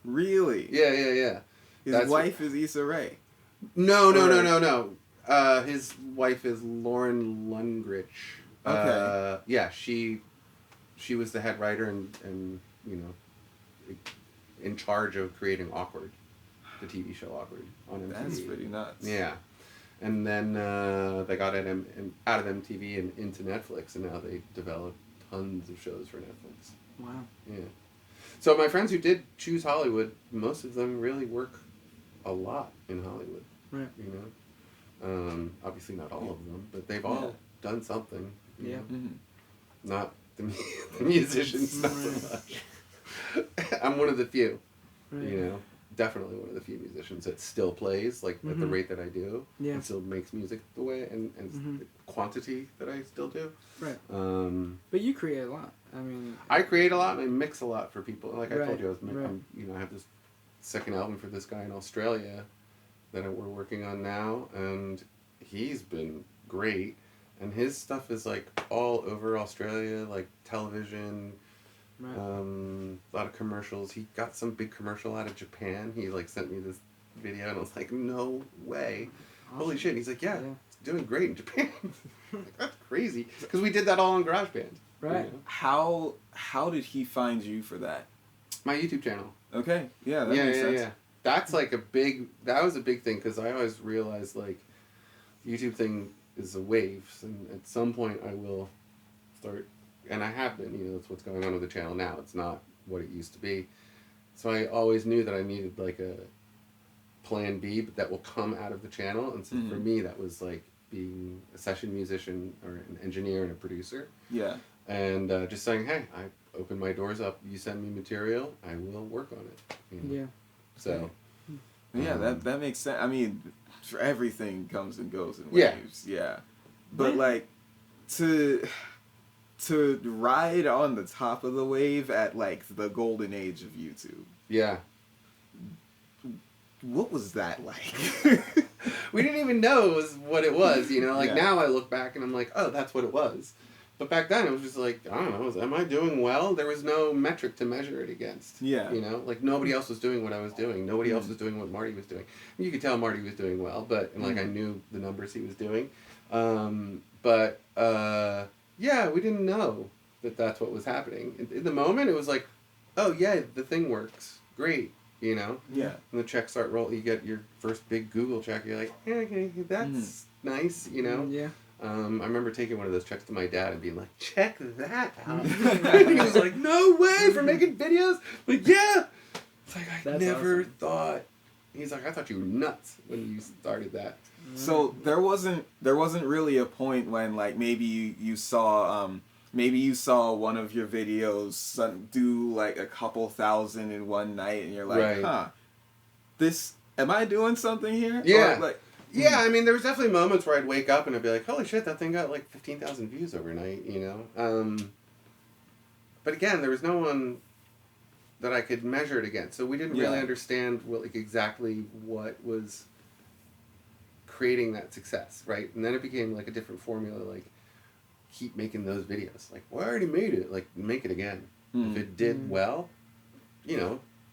Really?
yeah.
His
That's
wife is Issa Rae.
No.
Or-
His wife is Lauren Lundgrich.
Okay.
Yeah, she was the head writer and in charge of creating Awkward, the TV show Awkward on MTV.
That's pretty nuts.
Yeah, and then they got it out of MTV and into Netflix, and now they develop tons of shows for Netflix.
Wow.
Yeah. So my friends who did choose Hollywood, most of them really work a lot in Hollywood.
Right.
Obviously not all of them, but they've all done something. you
Yeah.
know.
Mhm.
Not the musicians, not so much. I'm one of the few.
Right.
Definitely one of the few musicians that still plays at the
Mhm.
rate that I do,
Yeah.
and still makes music the way and
Mhm.
the quantity that I still do.
Right.
Um,
But you create a lot. I mean.
I create a lot and I mix a lot for people. Like I
Right,
told you,
right.
I have this second album for this guy in Australia that we're working on now, and he's been great. And his stuff is like all over Australia, like television,
Right.
a lot of commercials. He got some big commercial out of Japan. He sent me this video, and I was like, no way. Holy
Awesome.
shit. And he's like, yeah,
Yeah.
it's doing great in Japan. Like, that's crazy. Because we did that all on GarageBand.
Right.
How did he find you for that?
My YouTube channel.
Okay. Yeah, that makes sense.
Yeah. That's that was a big thing, because I always realized, the YouTube thing is a wave, and at some point I will start, and I have been, that's what's going on with the channel now. It's not what it used to be. So I always knew that I needed, a plan B, but that will come out of the channel, and so for me, that was, being a session musician, or an engineer and a producer.
Yeah.
And just saying, hey, I open my doors up, you send me material, I will work on it.
Yeah.
So.
Yeah, that makes sense. I mean, everything comes and goes in
Yeah.
waves. Yeah. But to ride on the top of the wave at the golden age of YouTube.
Yeah.
What was that like?
We didn't even know it was what it was,
Yeah.
Now I look back and I'm like, oh, that's what it was. But back then it was just I don't know, am I doing well? There was no metric to measure it against.
Yeah.
Nobody else was doing what I was doing. Nobody else was doing what Marty was doing. You could tell Marty was doing well, but I knew the numbers he was doing. Yeah, we didn't know that that's what was happening. In the moment, it was like, oh yeah, the thing works. Great,
Yeah.
And the checks start rolling. You get your first big Google check. You're like, yeah, okay, that's nice,
Yeah.
I remember taking one of those checks to my dad and being like, check that out. And he was like, no way, for making videos? Like, yeah. It's like, I
That's
never
awesome.
thought. He's like, I thought you were nuts when you started that.
So there wasn't really a point when maybe you saw one of your videos do a couple thousand in one night, and you're like,
Right.
huh, am I doing something here?
Yeah.
Or,
Yeah, I mean, there was definitely moments where I'd wake up and I'd be like, holy shit, that thing got 15,000 views overnight, But again, there was no one that I could measure it against. So we didn't really understand exactly what was creating that success, right? And then it became a different formula, keep making those videos. Well, I already made it. Make it again. If it did well,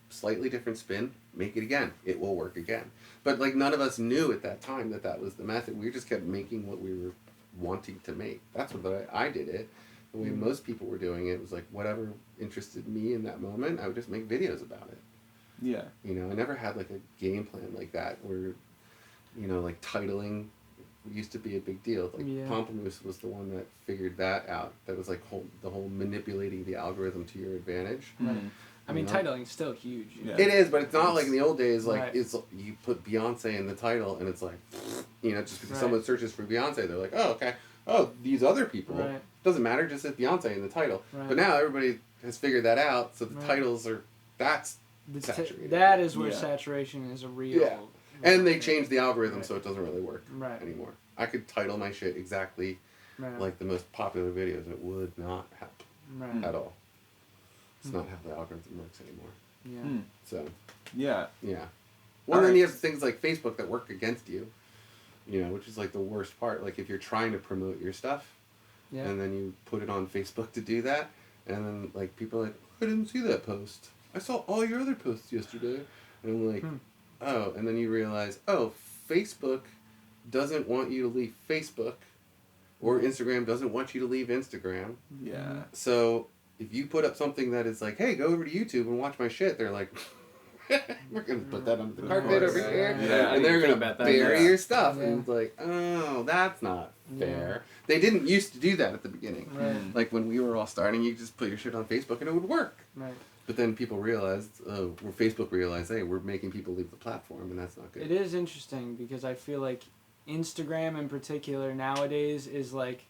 slightly different spin, make it again. It will work again. But none of us knew at that time that was the method. We just kept making what we were wanting to make. That's what I did it. The way most people were doing it was whatever interested me in that moment, I would just make videos about it.
Yeah.
I never had a game plan like that where, titling used to be a big deal. Pomplamoose was the one that figured that out. That was the whole manipulating the algorithm to your advantage.
Mhm.
I mean,
You know?
titling's still huge. You know?
Yeah.
It is, but it's not like in the old days. Like
Right.
it's you put Beyonce in the title, and it's like, just because
Right.
someone searches for Beyonce, they're like, oh, okay, oh, these other people.
Right.
Doesn't matter, just says Beyonce in the title.
Right.
But now everybody has figured that out, so the
Right.
titles are that's
The
saturated.
that is where
Yeah.
saturation is a real.
Yeah. And they changed the algorithm,
Right.
so it doesn't really work
Right.
anymore. I could title my shit exactly
Right.
like the most popular videos. It would not happen
Right.
at all. It's not how the algorithm works anymore.
Yeah.
Hmm.
So,
Yeah.
yeah. Well,
All
then
right.
you have things like Facebook that work against you, which is like the worst part. Like if you're trying to promote your stuff,
Yeah.
and then you put it on Facebook to do that, and then like people are like, I didn't see that post. I saw all your other posts yesterday. And I'm like, oh, and then you realize, oh, Facebook doesn't want you to leave Facebook, or Instagram doesn't want you to leave Instagram.
Yeah.
So if you put up something that is like, hey, go over to YouTube and watch my shit, they're like, we're going to put that under the
Of
carpet
course.
over here.
Yeah.
And they're going to
About that.
bury
Yeah.
your stuff.
Yeah.
And it's like, oh, that's not
Yeah.
fair. They didn't used to do that at the beginning.
Right.
Like when we were all starting, you just put your shit on Facebook and it would work.
Right.
But then people realized, Facebook realized, hey, we're making people leave the platform, and that's not good.
It is interesting because I feel like Instagram in particular nowadays is like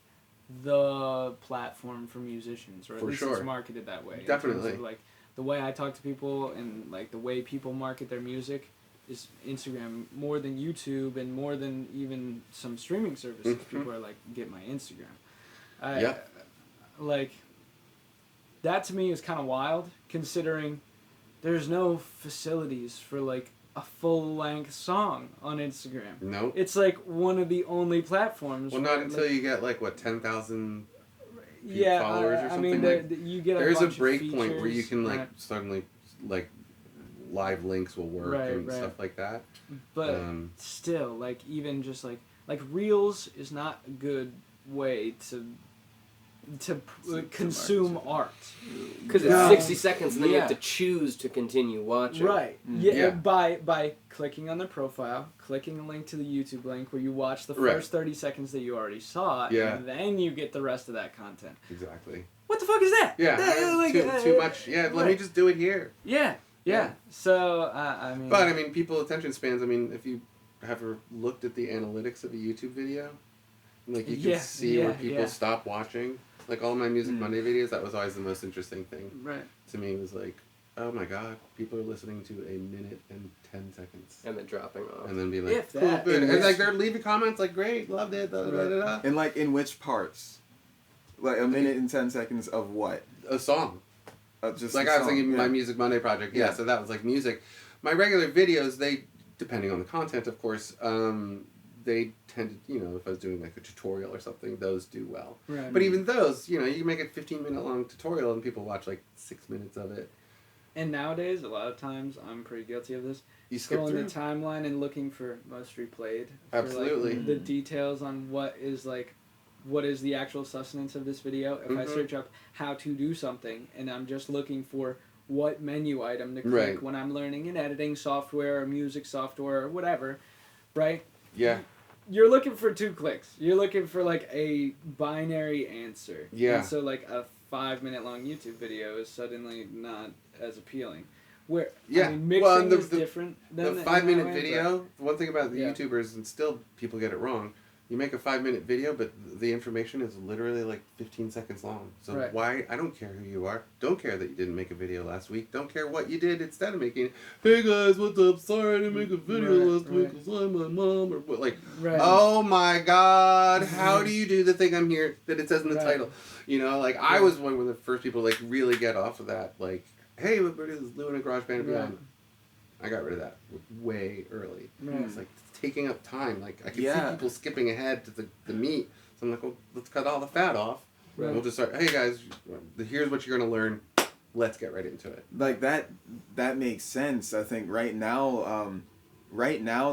the platform for musicians, or at
For
least
sure.
it's marketed that way. In terms
Definitely.
of, like the way I talk to people and like the way people market their music is Instagram more than YouTube and more than even some streaming services.
Mhm.
People are like, get my Instagram.
Yeah.
Like that to me is kind of wild considering there's no facilities for like a full-length song on Instagram.
Nope.
It's like one of the only platforms.
Well,
where,
not until
like,
you get like what 10,000
yeah,
followers or
I
something.
mean,
Like,
you get
there's a
bunch of
break point where you
features,
can like
right,
suddenly like live links will work
Right,
and
right.
stuff like that.
but
Um,
still, like even just like Reels is not a good way to consume art.
Because it's
No.
60 seconds, and then you have
Yeah.
to choose to continue watching.
Right.
Mm.
Yeah.
Yeah.
By clicking on their profile, clicking a link to the YouTube link where you watch the
Right.
first 30 seconds that you already saw,
Yeah.
and then you get the rest of that content.
exactly.
What the fuck is that?
Yeah.
Like,
too much. Yeah. Let me
right.
just do it here.
Yeah.
Yeah.
So I mean.
But I mean, people attention spans. I mean, if you ever looked at the analytics of a YouTube video, like you can
Yeah,
see where
yeah,
people
yeah.
stop watching. Like all my Music
Mm.
Monday videos, that was always the most interesting thing
Right.
to me. Was like, oh my god, people are listening to a minute and 10 seconds,
And then dropping off.
and then be like,
If
cool,
that.
good,
In
and
which-
like they're leaving comments like, great, loved it, da, da, da, da, da.
And like in which parts? Like a minute and 10 seconds of what?
A song.
Just
Like
a
I was
song,
thinking,
yeah.
my Music Monday project. Yeah,
Yeah.
so that was like music. My regular videos, they, depending on the content, of course, they tend to, if I was doing like a tutorial or something, those do well.
Right.
But even those, you can make a 15-minute long tutorial and people watch like 6 minutes of it.
And nowadays, a lot of times, I'm pretty guilty of this.
You skip
Scrolling
through.
the timeline and looking for most replayed. For,
Absolutely.
like, the details on what is the actual sustenance of this video. If I
Mhm.
search up how to do something and I'm just looking for what menu item to click
Right.
when I'm learning an editing software or music software or whatever, right?
Yeah.
You're looking for 2 clicks. You're looking for like a binary answer.
Yeah.
And so like a 5-minute long YouTube video is suddenly not as appealing. Where
Yeah.
I mean, mixing
Well, and
is different than
The
in
5-minute
that way,
video, one thing about the
Yeah.
YouTubers, and still people get it wrong, you make a 5-minute video, but the information is literally like 15 seconds long. So
Right.
why, I don't care who you are, don't care that you didn't make a video last week, don't care what you did instead of making, hey guys, what's up, sorry I didn't make a video
Right,
last week
right.
because I'm my mom, or what, like,
Right.
oh my god, how do you do the thing I'm here, that it says in the
Right.
title? Like I
Yeah.
was one of the first people to like really get off of that, like, hey everybody, this is Lewin and GarageBandandBeyond.
Right.
I got rid of that way early.
Right.
It's like it's taking up time. Like I can
Yeah.
see people skipping ahead to the meat. So I'm like, well, let's cut all the fat off.
Right.
And we'll just start. Hey guys, here's what you're gonna learn. Let's get right into it.
Like that makes sense. I think right now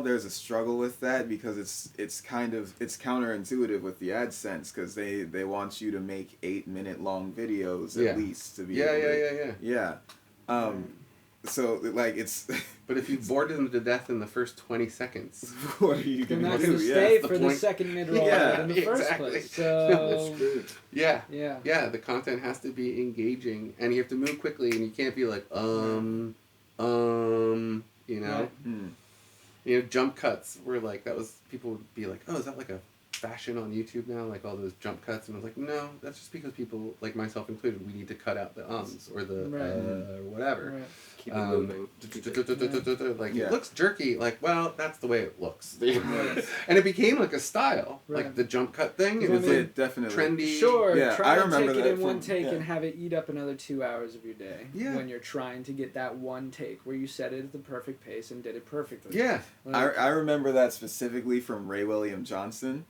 there's a struggle with that because it's counterintuitive with the AdSense because they want you to make 8-minute long videos
Yeah.
at least to be
Yeah,
able
yeah,
to,
yeah, yeah.
yeah. so like it's.
But if you bored them to death in the first 20 seconds,
What are you
They're
gonna
not
do?
going to
Yeah.
stay
the
for the
point.
second mid-roll
Yeah,
in the first
exactly.
place.
No,
So
That's true.
yeah.
yeah.
The content has to be engaging, and you have to move quickly, and you can't be like, you know?
Right.
Mm.
You know, jump cuts were like, that was, people would be like, oh, is that like a fashion on YouTube now? Like all those jump cuts? And I was like, no, that's just because people, like myself included, we need to cut out the ums or the
Right.
whatever.
Right.
Keep it moving.
Like,
Yeah.
it looks jerky. Like, well, that's the way it looks.
Right.
And it became like a style.
Right.
Like the jump cut thing. It
Because
was
I mean,
like
definitely.
trendy.
Sure,
Yeah,
try
I
to
remember
take it
that
in one
from-
take
yeah.
and have it eat up another 2 hours of your day.
Yeah.
When you're trying to get that one take where you set it at the perfect pace and did it perfectly.
Yeah.
I remember that specifically from Ray William Johnson.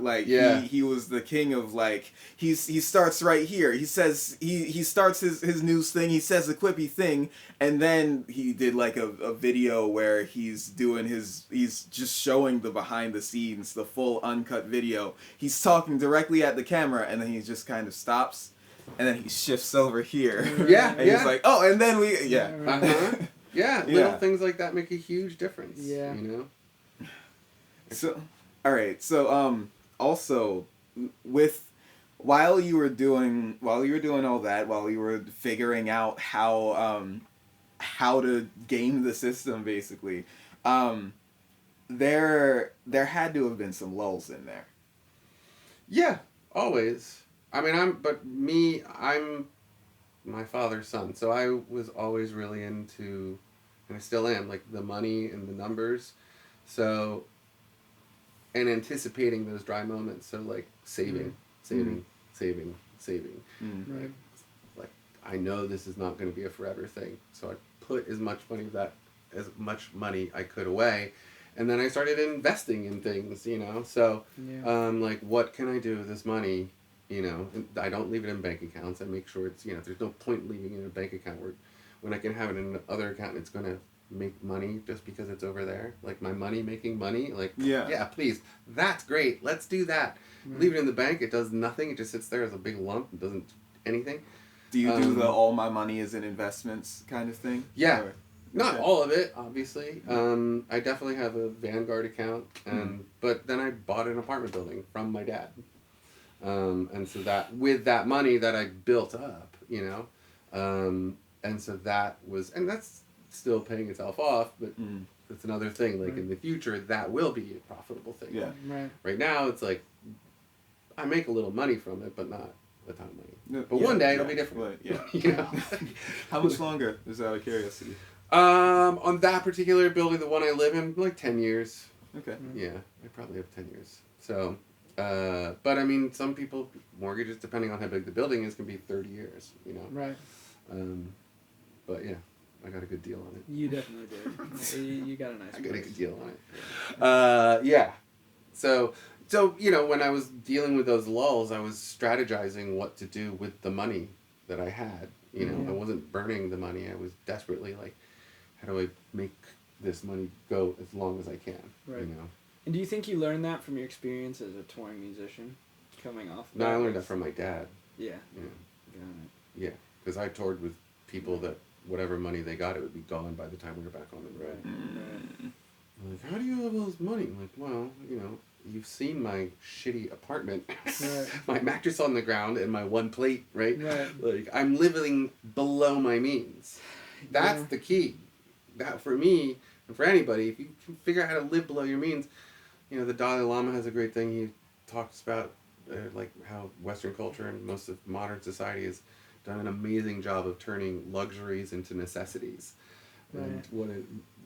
Like
Yeah.
he was the king of like he starts right here. He says he starts his news thing. He says a quippy thing, and then he did like a video where he's just showing the behind the scenes, the full uncut video. He's talking directly at the camera, and then he just kind of stops, and then he shifts over here.
Yeah.
And he's like, oh, and then we yeah.
Uh-huh. Yeah, little
Yeah.
things like that make a huge difference.
Yeah.
You know?
So, all right. So, also, while you were doing all that, while you were figuring out how to game the system, basically, there had to have been some lulls in there.
Yeah, always. I mean, I'm my father's son, so I was always really into, and I still am, like the money and the numbers. So, and anticipating those dry moments. So like saving.
Mm.
Right.
Like I know this is not going to be a forever thing, so I put as much money I could away, and then I started investing in things. You know, so
Yeah.
like what can I do with this money? You know, and I don't leave it in bank accounts. I make sure it's, you know, there's no point leaving it in a bank account when I can have it in another account and it's going to make money just because it's over there. Like my money making money. Like, yeah, please. That's great. Let's do that.
Right.
Leave it in the bank. It does nothing. It just sits there as a big lump. It doesn't anything.
Do you do the all my money is in investments kind of thing?
Yeah.
Or-
Not
okay.
all of it, obviously. I definitely have a Vanguard account, but then I bought an apartment building from my dad. And so that, with that money that I built up, you know, and so that was, and that's still paying itself off, but that's another thing. Like in the future, that will be a profitable thing.
Yeah.
Right.
Right now, it's like, I make a little money from it, but not a ton of money.
No,
But
yeah,
one day it'll
yeah,
be different.
but, yeah.
You know?
How much longer? Is out of curiosity.
On that particular building, the one I live in, like 10 years.
Okay.
Yeah, I probably have 10 years. So, but I mean, some people, mortgages, depending on how big the building is, can be 30 years, you know.
Right.
But yeah, I got a good deal on it.
You definitely did. You got a nice.
I got a
place.
good deal on it. Yeah. So, you know, when I was dealing with those lulls, I was strategizing what to do with the money that I had. You know,
Yeah.
I wasn't burning the money. I was desperately like, how do I make this money go as long as I can?
Right.
You know.
And do you think you learned that from your experience as a touring musician, coming off?
No, I learned that from my dad.
Yeah.
Yeah.
Got it.
Yeah, because I toured with people that whatever money they got, it would be gone by the time we were back on the road.
Right.
I'm like, how do you have all this money? I'm like, well, you know, you've seen my shitty apartment,
Right.
my mattress on the ground, and my one plate, right?
Right.
Like, I'm living below my means. That's
Yeah.
the key. That for me and for anybody, if you can figure out how to live below your means, you know, the Dalai Lama has a great thing. He talks about like how Western culture and most of modern society has done an amazing job of turning luxuries into necessities. And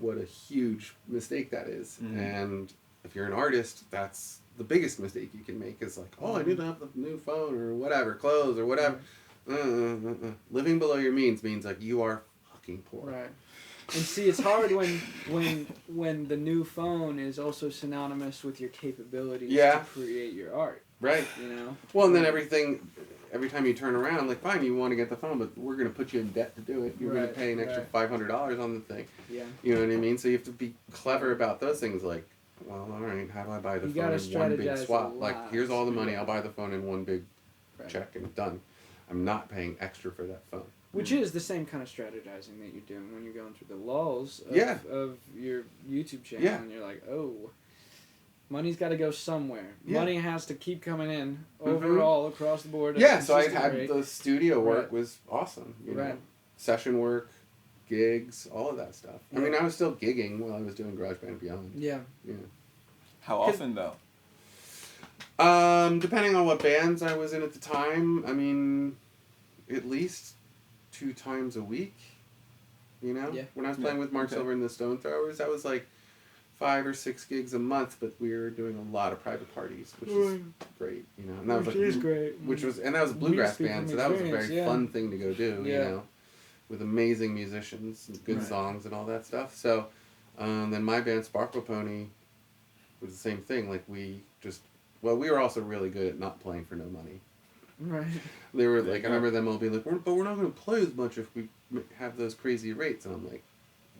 what a huge mistake that is. And if you're an artist, that's the biggest mistake you can make is like, oh, I need to have the new phone or whatever, clothes or whatever. Living below your means like you are fucking poor.
Right. And see, it's hard when the new phone is also synonymous with your capabilities
Yeah.
to create your art.
Right.
You know.
Well, and then every time you turn around, like, fine, you want to get the phone, but we're going to put you in debt to do it. You're going to
Right,
pay an extra $500 on the thing.
Yeah.
You know what I mean? So you have to be clever about those things. Like, well, all right, how do I buy the
You
phone
gotta
in one big
strategize
swap?
a
Like,
lot.
here's all the money. I'll buy the phone in one big
Right.
check and done. I'm not paying extra for that phone.
Which is the same kind of strategizing that you're doing when you're going through the lulls of,
Yeah.
of your YouTube channel,
Yeah.
and you're like, oh, money's got to go somewhere.
Yeah.
Money has to keep coming in overall across the board. at a
Yeah, so I
consistent
had
rate.
the studio work
Right.
was awesome. You know,
Right.
session work, gigs, all of that stuff. I
Yeah.
mean, I was still gigging while I was doing GarageBandandBeyond.
Yeah.
Yeah.
How often though?
Depending on what bands I was in at the time, I mean, at least 2 times a week. You know,
Yeah.
when I was playing with Mark
Okay.
Silver and the Stone Throwers, that was like 5 or 6 gigs a month, but we were doing a lot of private parties, which is great. You know, and that was
Which
like
is great.
and that was a bluegrass
speak
band,
from
so that was a
experience,
very
yeah.
fun thing to go do. You
Yeah.
know, with amazing musicians and good
Right.
songs and all that stuff. So, then my band Sparkle Pony was the same thing. Like we we were also really good at not playing for no money.
Right.
They were
There
like,
you
I
go.
remember them all being like, but we're not going to play as much if we have those crazy rates. And I'm like,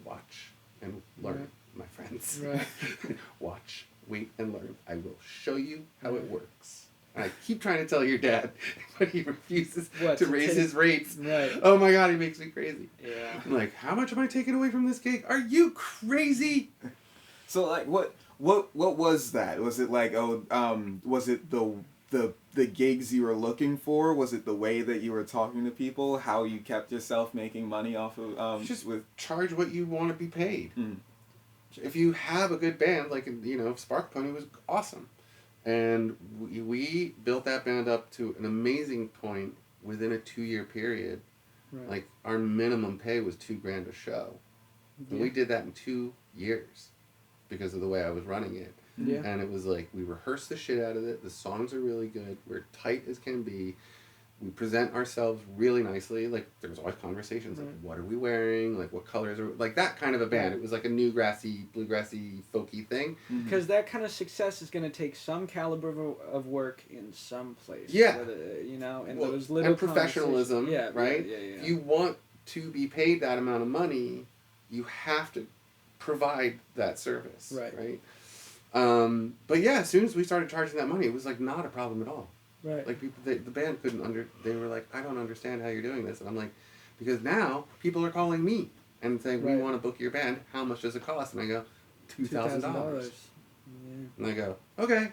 watch and learn,
Right.
my friends.
Right.
Watch, wait, and learn. I will show you how it works. And I keep trying to tell your dad, but he refuses
What,
to
to
raise
take-
his rates.
Right.
Oh my God, he makes me crazy.
Yeah.
I'm like, how much am I taking away from this gig? Are you crazy?
So like what was that? Was it like was it the gigs you were looking for? Was it the way that you were talking to people? How you kept yourself making money off of
Just
with
charge what you want to be paid.
Mm.
If you have a good band, like, you know, Spark Pony was awesome. And we built that band up to an amazing point within a 2-year period.
Right.
Like, our minimum pay was $2,000 a show. And we did that in 2 years because of the way I was running it.
Yeah.
And it was like, we rehearse the shit out of it. The songs are really good. We're tight as can be. We present ourselves really nicely. Like, there was always conversations like, what are we wearing? Like, what colors are... Like, that kind of a band. It was like a new grassy, bluegrassy, folky thing.
Because that kind of success is going to take some caliber of work in some place.
Yeah.
You know, and
Well,
those little
and professionalism,
conversations.
right?
Yeah.
If you want to be paid that amount of money, you have to provide that service.
Right.
But yeah, as soon as we started charging that money, it was like not a problem at all.
Right.
Like people, the band couldn't they were like, I don't understand how you're doing this. And I'm like, because now people are calling me and saying, we
Right.
want to book your band. How much does it cost? And I go, $2,000.
Yeah.
And I go, okay,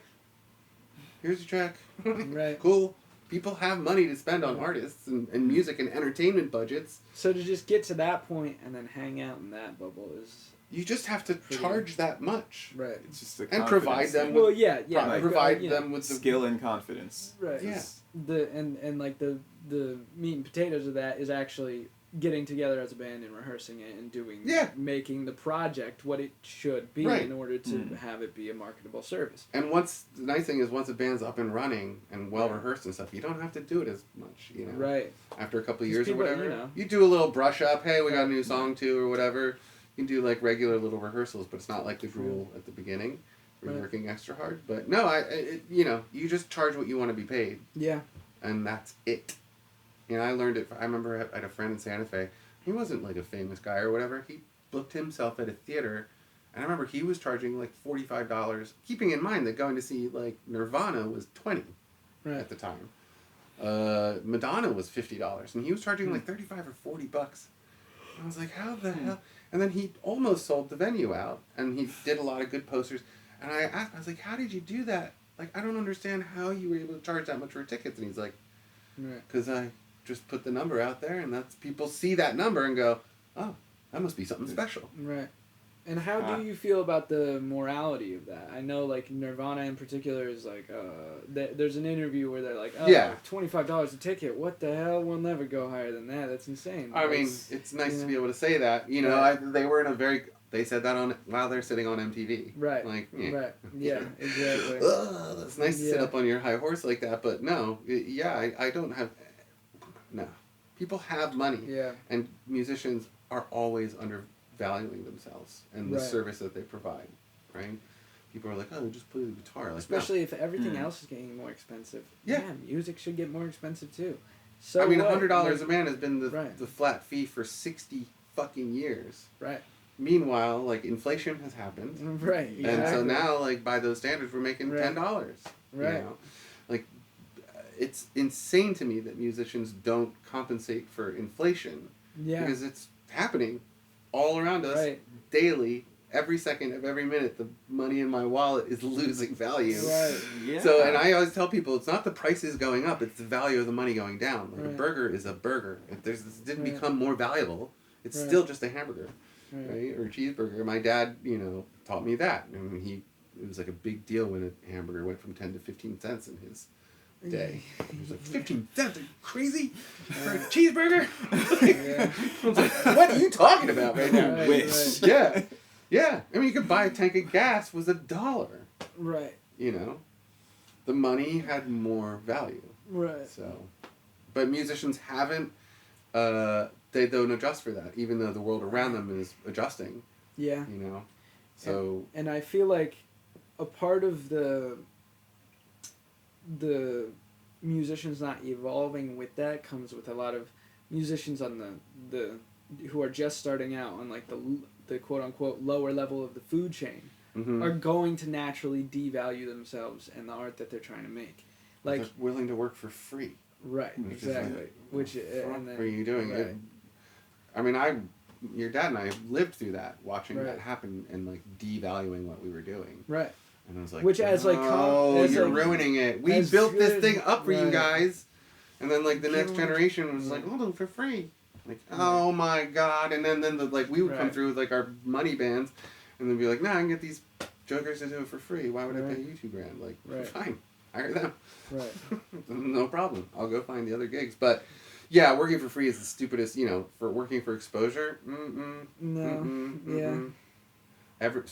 here's your check.
Right.
Cool. People have money to spend on artists and music and entertainment budgets.
So to just get to that point and then hang out in that bubble is
You just have to charge that much.
right.
It's just a
And provide
confidence
them
thing.
with,
Well, yeah,
pro-
like,
provide
yeah.
them with the
skill and confidence.
Right.
Yeah.
The and like the meat and potatoes of that is actually getting together as a band and rehearsing it and doing making the project what it should be
Right.
in order to have it be a marketable service.
And the nice thing is once a band's up and running and well rehearsed and stuff, you don't have to do it as much, you know.
Right.
After a couple of
'Cause
years
people,
or whatever,
you know.
you do a little brush up. Hey, we got a new song too, or whatever. You can do like regular little rehearsals, but it's not like the rule at the beginning. We're
Right.
working extra hard, but no, you know, you just charge what you want to be paid,
Yeah.
and that's it. You know, I learned it. I remember I had a friend in Santa Fe. He wasn't like a famous guy or whatever. He booked himself at a theater, and I remember he was charging like $45. Keeping in mind that going to see like Nirvana was $20 at the time. Madonna was $50, and he was charging like $35 or $40. And I was like, how the hell? And then he almost sold the venue out, and he did a lot of good posters. And I asked, I was like, how did you do that? Like, I don't understand how you were able to charge that much for tickets. And he's like, because I just put the number out there, and that's people see that number and go, oh, that must be something special.
Right. And how do you feel about the morality of that? I know, like, Nirvana in particular is like, there's an interview where they're like, $25 a ticket, what the hell, we'll never go higher than that, that's insane.
I mean, it's nice to be able to say that. You know, they were in a very, they said that while they're sitting on MTV.
Right.
Like,
Right. Yeah, exactly.
It's nice to sit up on your high horse like that, but no, I don't have, no. People have money.
Yeah.
And musicians are always undervaluing themselves and the service that they provide, right? People are like, oh, just play the guitar. Like,
especially if everything else is getting more expensive.
Yeah.
Music should get more expensive too. So
I mean,
what?
$100 a man has been the
Right.
the flat fee for 60 fucking years.
Right.
Meanwhile, like, inflation has happened.
Right.
And so now, like, by those standards, we're making $10.
Right.
You know? Like, it's insane to me that musicians don't compensate for inflation.
Yeah.
Because it's happening all around us
Right.
daily. Every second of every minute, the money in my wallet is losing value.
Right.
Yeah.
So, and I always tell people, it's not the prices going up, it's the value of the money going down. Like
Right.
a burger is a burger. If it didn't
Right.
become more valuable, it's
Right.
still just a hamburger,
Right.
right? Or a cheeseburger. My dad, taught me that. I mean, it was like a big deal when a hamburger went from 10 to 15 cents in his day. He was like, 15 cents? Are you crazy? For a cheeseburger?
Yeah.
I was like, what are you talking about right now?
Right,
Wish.
right.
Yeah. Yeah. I mean, you could buy a tank of gas was $1.
Right.
The money had more value.
Right.
So, but musicians haven't, they don't adjust for that, even though the world around them is adjusting,
Yeah.
So,
And I feel like a part of the musicians not evolving with that comes with a lot of musicians on the who are just starting out on like the quote unquote lower level of the food chain
mhm.
are going to naturally devalue themselves and the art that they're trying to make. Like,
They're willing to work for free.
right,
Which is
exactly.
like,
Which
What
and then,
are you doing?
right.
I mean, your dad and I lived through that, watching
Right.
that happen and like devaluing what we were doing.
Right.
And I was like,
Which as, like,
oh,
as,
you're
like,
ruining it. We
as
built this
good-
thing up for you
right.
guys. And then like the next
Kill-
generation was like, oh, for free. Like, oh my God. And then we would come
Right.
through with like our money bands and then be like, no, I can get these jokers to do it for free. Why would I
Right.
pay you $2,000? Like,
Right.
fine. Hire them.
Right.
No problem. I'll go find the other gigs. But yeah, working for free is the stupidest, for working for exposure.
No. Yeah.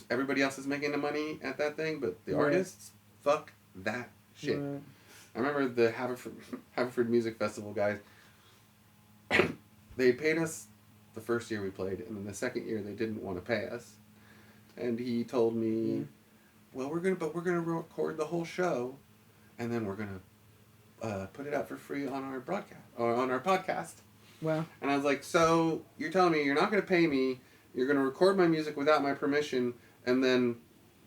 Everybody else is making the money at that thing, but the
Right.
artists, fuck that shit.
Right.
I remember the Haverford Music Festival guys. They paid us the first year we played, and then the second year they didn't want to pay us. And he told me,
Yeah.
"Well, we're gonna record the whole show, and then we're gonna put it out for free on our broadcast or on our podcast."
Wow.
And I was like, "So you're telling me you're not gonna pay me? You're gonna record my music without my permission, and then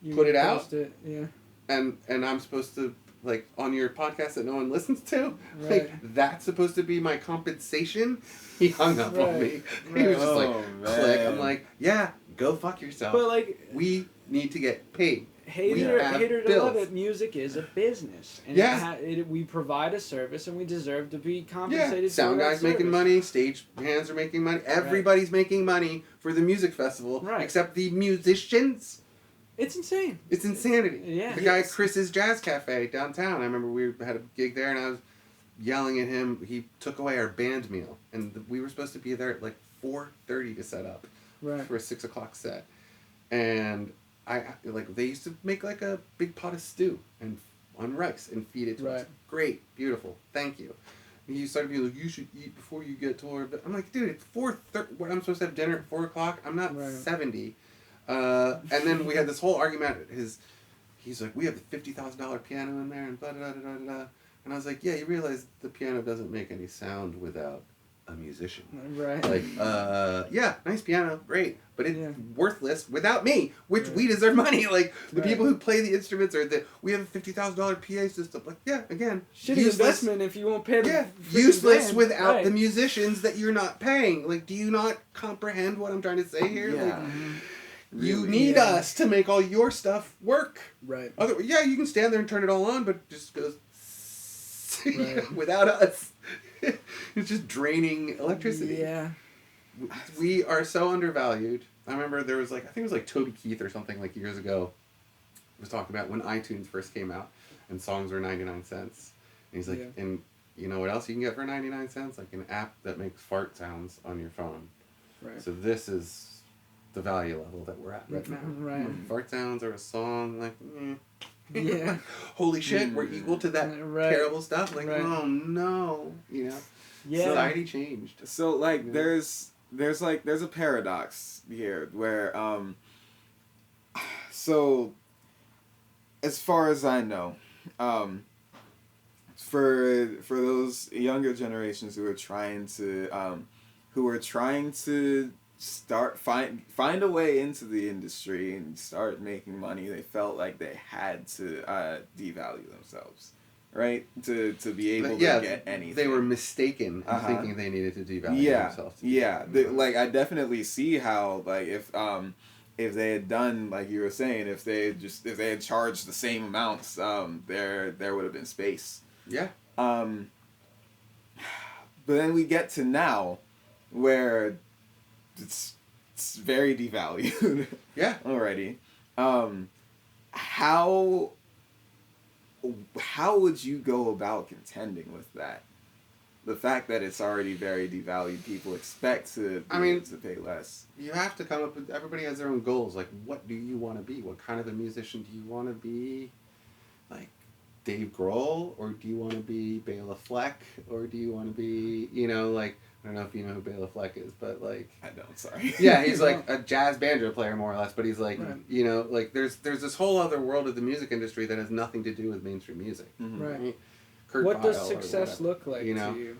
You
Put it out?
post it, yeah.
and I'm supposed to." Like, on your podcast that no one listens to?
Right.
Like, that's supposed to be my compensation? He hung up on
Right.
me. He was just like,
Oh,
click.
man.
I'm like, yeah, go fuck yourself.
But like,
We need to get paid. We
hater
have
to love
bills.
it, music is a business. And
Yeah.
we provide a service and we deserve to be
Yeah,
compensated
sound
for that
guys making
service.
money, stage hands are making money. Everybody's making money for the music festival,
Right.
except the musicians.
It's insane.
It's insanity.
Yeah.
The guy at Chris's Jazz Cafe downtown, I remember we had a gig there and I was yelling at him. He took away our band meal. And we were supposed to be there at like 4:30 to set up
Right.
for a 6 o'clock set. And they used to make like a big pot of stew and on rice and feed it to us.
Right.
Great, beautiful, thank you. And he started being like, you should eat before you get to our bed. I'm like, dude, it's 4:30. What, I'm supposed to have dinner at 4 o'clock? I'm not
Right.
70. And then we had this whole argument. He's like, we have a $50,000 piano in there and blah, blah, blah, blah, blah. And I was like, yeah, you realize the piano doesn't make any sound without a musician.
Right.
Like, yeah, nice piano, great, but it's
Yeah.
worthless without me, which
Right.
we deserve money. Like, the
Right.
people who play the instruments we have a $50,000 PA system. Like, yeah, again,
Shitty
useless.
investment if you won't pay the
Yeah,
freaking
useless
band.
without
Right.
the musicians that you're not paying. Like, do you not comprehend what I'm trying to say here?
Yeah.
Like, you
Really?
need
Yeah.
us to make all your stuff work.
Right.
Otherwise, yeah, you can stand there and turn it all on, but it just goes
Right.
without us. It's just draining electricity.
Yeah.
We are so undervalued. I remember there was I think it was Toby Keith or something years ago was talking about when iTunes first came out and songs were 99 cents. And he's like,
Yeah.
and you know what else you can get for 99 cents? Like an app that makes fart sounds on your phone.
Right.
So this is the value level that we're at right now.
Right.
Fart sounds or a song,
Yeah.
holy shit, we're equal to that
Right.
terrible stuff. Like,
Right.
oh no,
Yeah.
society changed.
So like
Yeah.
there's a paradox here where so as far as I know, for those younger generations who are trying to find a way into the industry and start making money, they felt like they had to devalue themselves right? To be able
yeah,
to get anything.
They were mistaken in thinking they needed to devalue themselves.
Like I definitely see how, like, if they had done like you were saying, if they had charged the same amounts, there would have been space.
Yeah.
But then we get to now, where it's very devalued.
Yeah.
Already. How would you go about contending with that? The fact that it's already very devalued, people expect to to pay less.
You have to come up with, everybody has their own goals. Like, what do you want to be? What kind of a musician do you want to be? Like, Dave Grohl? Or do you want to be Bela Fleck? Or do you want to be, like, I don't know if you know who Bela Fleck is, but, like...
I don't, sorry.
Yeah, he's like a jazz banjo player, more or less, but he's like,
Right.
like, there's this whole other world of the music industry that has nothing to do with mainstream music.
Mm-hmm.
Right.
Kurt
What does
Weill or
success
whatever.
look like to you?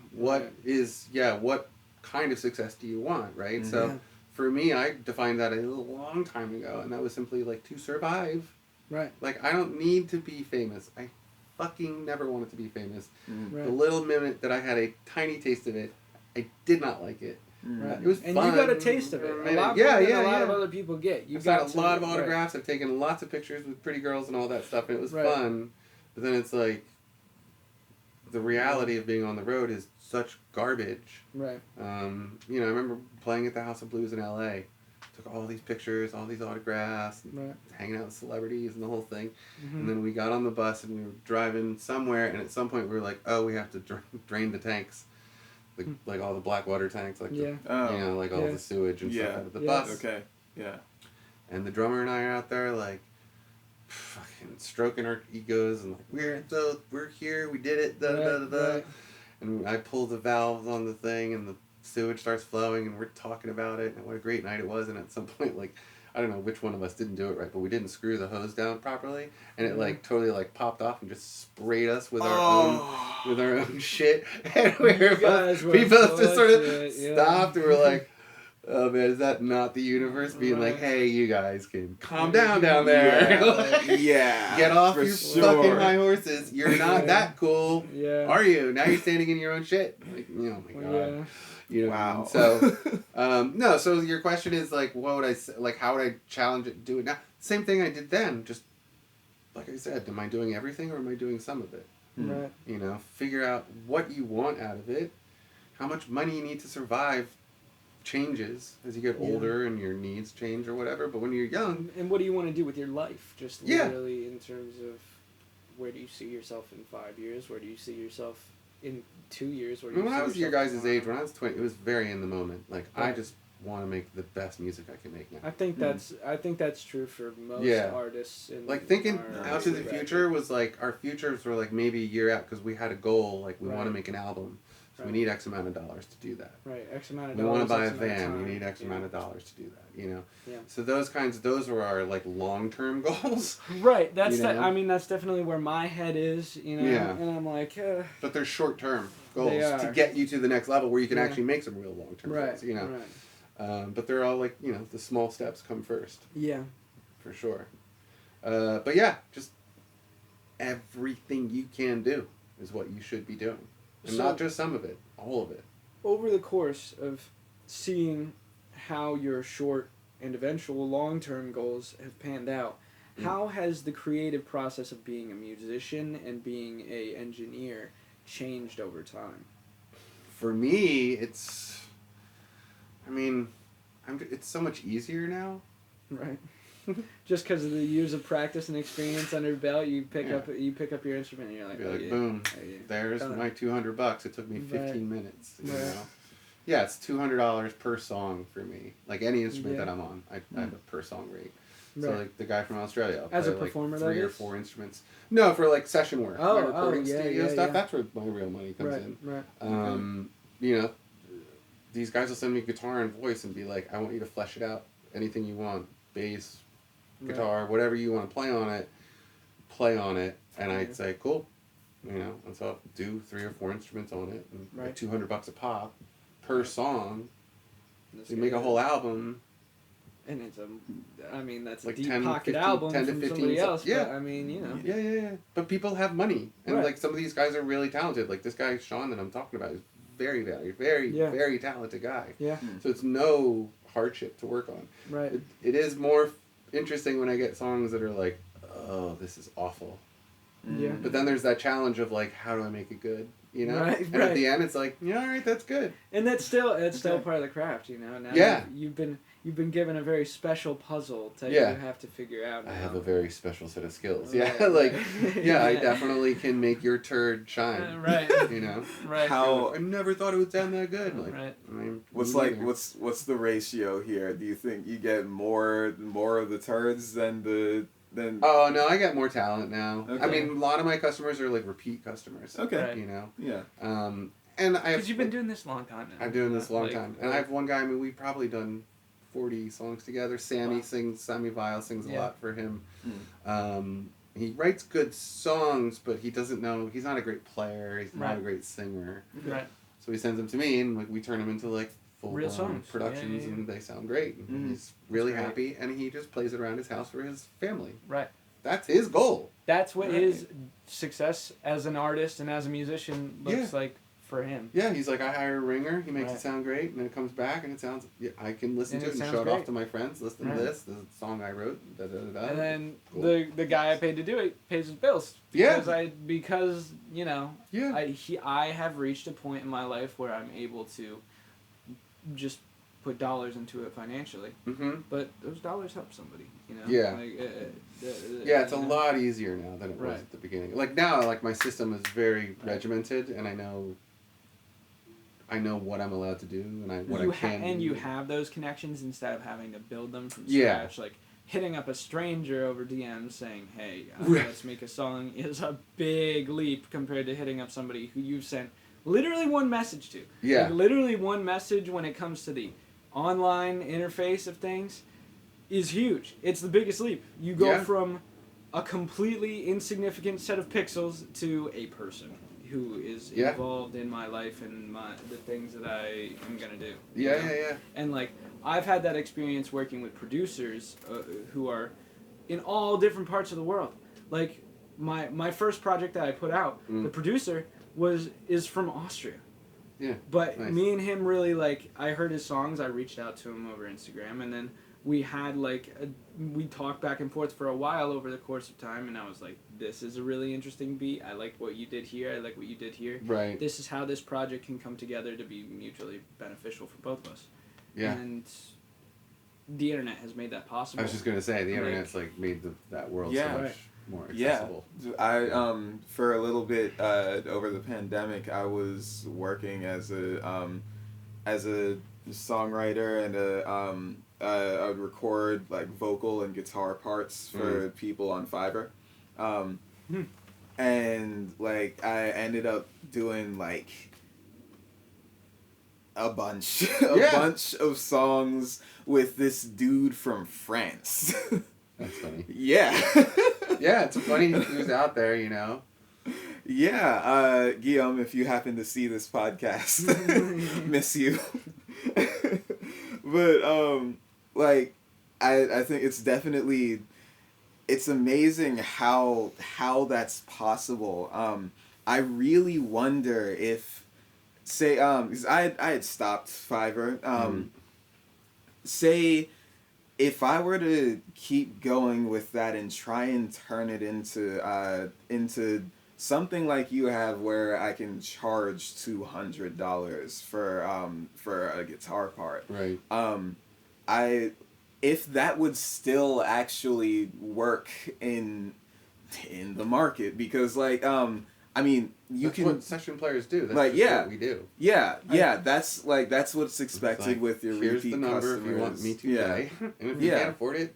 What kind of success do you want, right?
Mm-hmm.
So, for me, I defined that a long time ago, and that was simply, like, to survive.
Right.
Like, I don't need to be famous. I fucking never wanted to be famous.
Mm-hmm.
Right.
The little minute that I had a tiny taste of it, I did not like it.
Right.
It was
and
fun
you got a taste of
for
it.
a
A
minute.
lot
Yeah,
more than
yeah,
a lot
yeah.
of other people get. You
I've
got
got a lot of
right.
autographs. I've taken lots of pictures with pretty girls and all that stuff, and it was
Right.
fun. But then it's like, the reality of being on the road is such garbage.
Right.
I remember playing at the House of Blues in L.A. Took all these pictures, all these autographs, and
Right.
hanging out with celebrities and the whole thing.
Mm-hmm.
And then we got on the bus and we were driving somewhere, and at some point we were like, oh, we have to drain the tanks. Like all the black water tanks, like
Yeah.
like all the sewage and stuff out of the
Yeah.
bus.
Okay. Yeah.
And the drummer and I are out there like fucking stroking our egos and like we're here, we did it, da da da da.
Right.
And I pull the valves on the thing and the sewage starts flowing and we're talking about it and what a great night it was. And at some point, like, I don't know which one of us didn't do it right, but we didn't screw the hose down properly, and it like totally like popped off and just sprayed us with our own shit. And we both just sort of stopped and we're like, oh man, is that not the universe being like, hey, you guys can calm down there.
Yeah.
Get off
for
your
sure.
fucking high horses. You're not that cool.
Yeah.
Are you? Now you're standing in your own shit. Like, oh my god.
Yeah.
You know
Wow.
what I mean? So, no. So your question is like, what would I like? How would I challenge it? Do it now? Same thing I did then. Just like I said, am I doing everything or am I doing some of it?
Right.
Figure out what you want out of it. How much money you need to survive changes as you get older and your needs change or whatever. But when you're young,
And what do you want to do with your life? Just
Yeah.
literally in terms of where do you see yourself in 5 years? Where do you see yourself in 2 years? Where do you
when
see
I was your
yourself
guys'
tomorrow?
age, when I was 20, it was very in the moment. Like I
Right.
just want to make the best music I can make now.
I think that's true for most
Yeah.
artists. In
Like thinking
our
out to the
music
future was like our futures were like maybe a year out because we had a goal, like we want to
Right.
make an album, so
Right.
we need X amount of dollars to do that.
Right, X amount of
We
dollars.
want to buy a
X amount of
van,
time.
we need X
Yeah.
amount of dollars to do that.
Yeah.
So those were our like long-term goals.
Right, that's
You know?
I mean that's definitely where my head is,
Yeah.
and I'm like,
But they're short-term goals
They
to
are.
get you to the next level where you can
Yeah.
actually make some real long-term
right,
goals.
right,
But they're all like the small steps come first.
yeah,
For sure. But yeah, just everything you can do is what you should be doing. And
So-
not just some of it, all of it.
over the course of seeing how your short and eventual long-term goals have panned out, how has the creative process of being a musician and being a engineer changed over time?
For me, it's so much easier now.
Right. Just because of the years of practice and experience under your belt, you pick
Yeah.
up your instrument and you're like,
Be
oh,
like,
yeah.
boom,
Oh, yeah.
there's
Done it.
my $200. It took me 15
Right.
minutes.
Right.
Yeah, it's $200 per song for me. Like any instrument
Yeah.
that I'm on, I have a per song rate. So
Right.
like the guy from Australia, I'll
As a
play,
performer,
like 3
that
or
is?
4 instruments. No, for like session work,
Oh,
my recording
yeah,
studio
yeah,
stuff.
yeah.
That's where my real money comes
Right,
in.
right.
These guys will send me guitar and voice and be like, I want you to flesh it out. Anything you want, bass, guitar, whatever you want to play on it. And I'd say, cool. And so I'll do 3 or 4 instruments on it, and like
Right.
$200 a pop per song.
That's
You make a
good.
whole album.
And it's I mean, that's
like
a deep
10,
pocket
15,
album
10 to
from
15
somebody else.
yeah.
But I mean, you know.
Yeah. But people have money. And
Right.
like some of these guys are really talented. Like this guy, Sean, that I'm talking about is very, very talented guy.
Yeah.
So it's no hardship to work on.
Right.
It is more interesting when I get songs that are like, oh, this is awful.
Yeah.
But then there's that challenge of like, how do I make it good? You know?
Right,
and
right.
at the end, it's like, yeah, all right, that's good.
And it's still
Okay.
part of the craft, you know. Now
Yeah.
you've been given a very special puzzle that
Yeah.
you have to figure out.
I
now.
have a very special set of skills.
Right,
Yeah, like,
right.
yeah, I
Yeah.
definitely can make your turd shine.
Right.
You know?
Right.
How
I never thought it would sound that good. Like,
Right.
I mean,
what's
me
like
neither.
what's the ratio here? Do you think you get more of the turds than
Oh no, I got more talent now.
Okay.
I mean, a lot of my customers are like repeat customers.
Okay.
Right.
You know.
Yeah.
And I have.
Because you've been doing this a long time now.
I'm doing this a long
Like,
time, and I have one guy. I mean, we've probably done 40 songs together. Sammy
Wow.
Sammy Vile sings a
Yeah.
lot for him.
Mm.
He writes good songs, but he doesn't know. He's not a great player. He's not
Right.
a great singer.
Right.
So he sends them to me, and like we turn them into like full
Real
blown
songs.
productions,
Yeah.
and they sound great. And
Mhm.
he's really
great.
happy, and he just plays it around his house for his family.
Right.
That's his goal.
That's what
Right.
his success as an artist and as a musician looks
Yeah.
like for him.
Yeah, he's like, I hire a ringer, he makes
Right.
it sound great, and then it comes back and it sounds, yeah, I can listen
And
to
it
it and
sounds
show it
great.
off to my friends. Listen
Right.
to this is a song I wrote. Da, da, da, da.
And then
Cool.
the guy I paid to do it pays his bills.
Yeah.
Because you know
Yeah.
I have reached a point in my life where I'm able to just put dollars into it financially.
Mm-hmm.
But those dollars help somebody, you know.
Yeah.
Like,
Yeah, it's a
you know?
lot easier now than it was
Right.
at the beginning. Like now, like my system is very regimented, and I know what I'm allowed to do, and what I can.
And you have those connections instead of having to build them from
Yeah.
scratch. Like hitting up a stranger over DM saying, "Hey,
Right.
let's make a song," is a big leap compared to hitting up somebody who you've sent literally one message to.
Yeah.
Like, literally one message when it comes to the online interface of things is huge. It's the biggest leap. You go
Yeah.
from a completely insignificant set of pixels to a person who is
Yeah.
involved in my life and the things that I am gonna do. you
Yeah,
know?
yeah.
And like I've had that experience working with producers who are in all different parts of the world. Like my first project that I put out, the producer is from Austria.
Yeah.
But
Nice.
me and him really like I heard his songs, I reached out to him over Instagram, and then we had we talked back and forth for a while over the course of time, and I was like, this is a really interesting beat. I like what you did here. I like what you did here.
Right.
This is how this project can come together to be mutually beneficial for both of us.
Yeah.
And the internet has made that possible.
I was just gonna say the
Like-
internet's like made that world
Yeah.
so much
Right.
more
Yeah,
accessible.
I for a little bit over the pandemic, I was working as a songwriter and I would record like vocal and guitar parts for people on Fiverr, and like I ended up doing like a bunch of songs with this dude from France.
That's funny.
Yeah.
Yeah, it's funny who's out there, you know.
Yeah, Guillaume, if you happen to see this podcast, miss you. But like I think it's definitely it's amazing how that's possible. I really wonder if say 'cause I had stopped Fiverr. Say if I were to keep going with that and try and turn it into something like you have where I can charge $200 for a guitar part.
Right.
If that would still actually work in the market, because like I mean you
That's
can
what session players do. That's
like,
just
yeah.
what we do.
yeah that's what's expected
It's like,
with your
here's
repeat
the number
customers.
if you want me to
yeah.
play, and if you
Yeah.
can't afford it,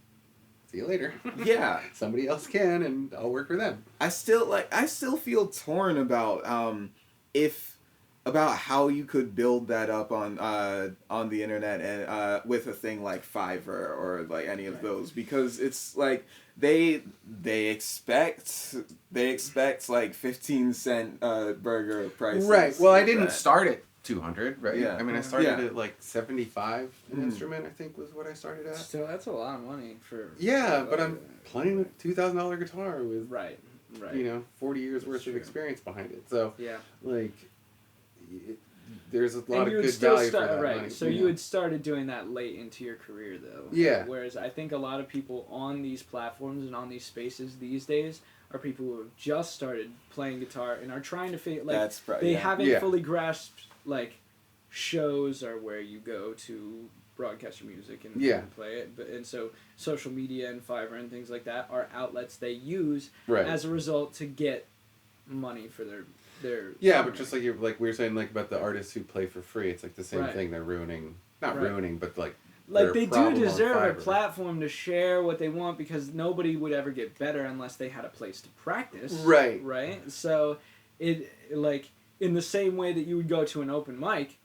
see you later.
Yeah.
Somebody else can, and I'll work for them.
I still feel torn about about how you could build that up on the internet and with a thing like Fiverr or like any of those, because it's like they expect like 15-cent burger prices.
Right. Well, I
with
didn't
that.
start it 200, right?
Yeah.
I mean, I started
Yeah.
at like 75 an
Mhm.
instrument, I think was what I started at.
So that's a lot of money for.
Yeah, but I'm playing a $2,000 guitar with,
Right.
you know, 40 years worth of experience behind it. So,
Yeah.
like, there's a lot
And
of
you would
good
still
value for
start
that
right.
money.
So you had started doing that late into your career, though.
Yeah.
Whereas I think a lot of people on these platforms and on these spaces these days are people who have just started playing guitar and are trying to figure like
That's right.
they
Yeah.
haven't fully grasped like shows are where you go to broadcast your music and, and play it. But and so social media and Fiverr and things like that are outlets they use as a result to get money for their
but just like we were saying like about the artists who play for free, it's like the same thing. They're ruining ruining, but like
they do deserve a platform to share what they want because nobody would ever get better unless they had a place to practice. Right. So it like in the same way that you would go to an open mic,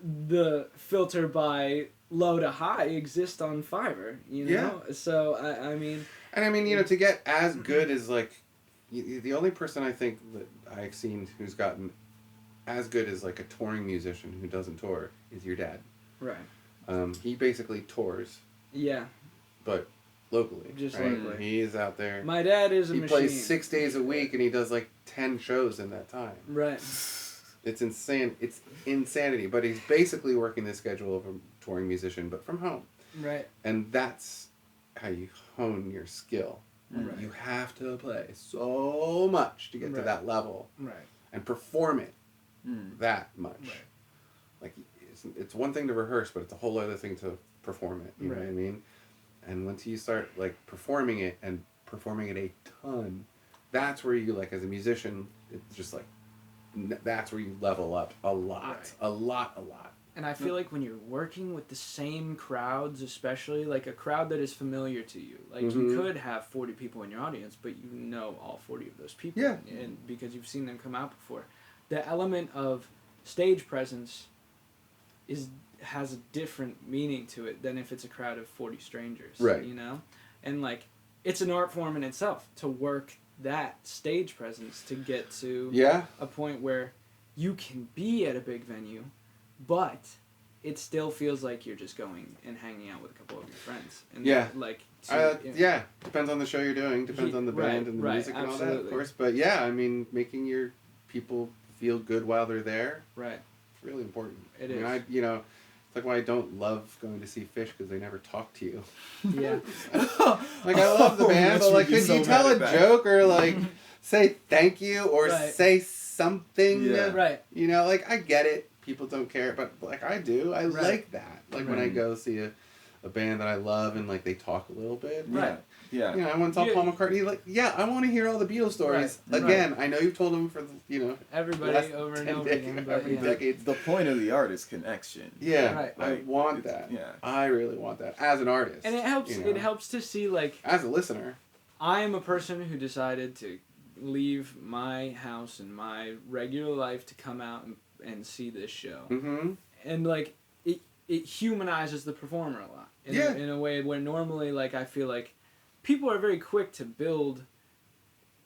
the filter by low to high exists on Fiverr, you know? So, I mean...
And I mean, you know, to get as good as, like... The only person I think that I've seen who's gotten as good as, like, a touring musician who doesn't tour is your dad.
Right.
He basically tours.
Yeah.
But locally.
Just
right?
locally.
He's out there.
My dad is a machine.
He plays 6 days a week, and he does, like, 10 shows in that time.
Right.
It's insane. It's insanity. But he's basically working the schedule of a touring musician, but from home.
Right.
And that's how you hone your skill.
Right.
You have to play so much to get to that level.
Right.
And perform it that much.
Right.
Like, it's one thing to rehearse, but it's a whole other thing to perform it. You know what I mean? And once you start, like, performing it and performing it a ton, that's where you, like, as a musician, it's just, like, that's where you level up a lot. A lot.
And I feel like when you're working with the same crowds, especially, like a crowd that is familiar to you, like you could have 40 people in your audience, but you know all 40 of those people.
Yeah.
And because you've seen them come out before. The element of stage presence has a different meaning to it than if it's a crowd of 40 strangers.
Right.
You know? And, like, it's an art form in itself to work that stage presence to get to a point where you can be at a big venue, but it still feels like you're just going and hanging out with a couple of your friends. And
depends on the show you're doing, depends on the band and the music and all that, of course. But yeah, I mean, making your people feel good while they're there, it's really important.
It
is. It's like why I don't love going to see Fish because they never talk to you.
Yeah.
Like, I love the band, but, like, could you tell a joke or, like, say thank you or say something?
Yeah.
Right.
You know, like, I get it. People don't care, but, like, I do. I like that. Like, when I go see a band that I love and, like, they talk a little bit.
Right. Yeah.
You know, I went and saw Paul McCartney. Like, I want to hear all the Beatles stories. Again, I know you've told them for,
everybody over and over again.
Every decade.
The point of the art is connection.
Yeah.
Right.
I want that.
Yeah.
I really want that. As an artist.
And it helps.
You know?
It helps to see, like,
as a listener.
I am a person who decided to leave my house and my regular life to come out and see this show.
Mm-hmm.
And, like, it humanizes the performer a lot. In a way where normally, like, I feel like people are very quick to build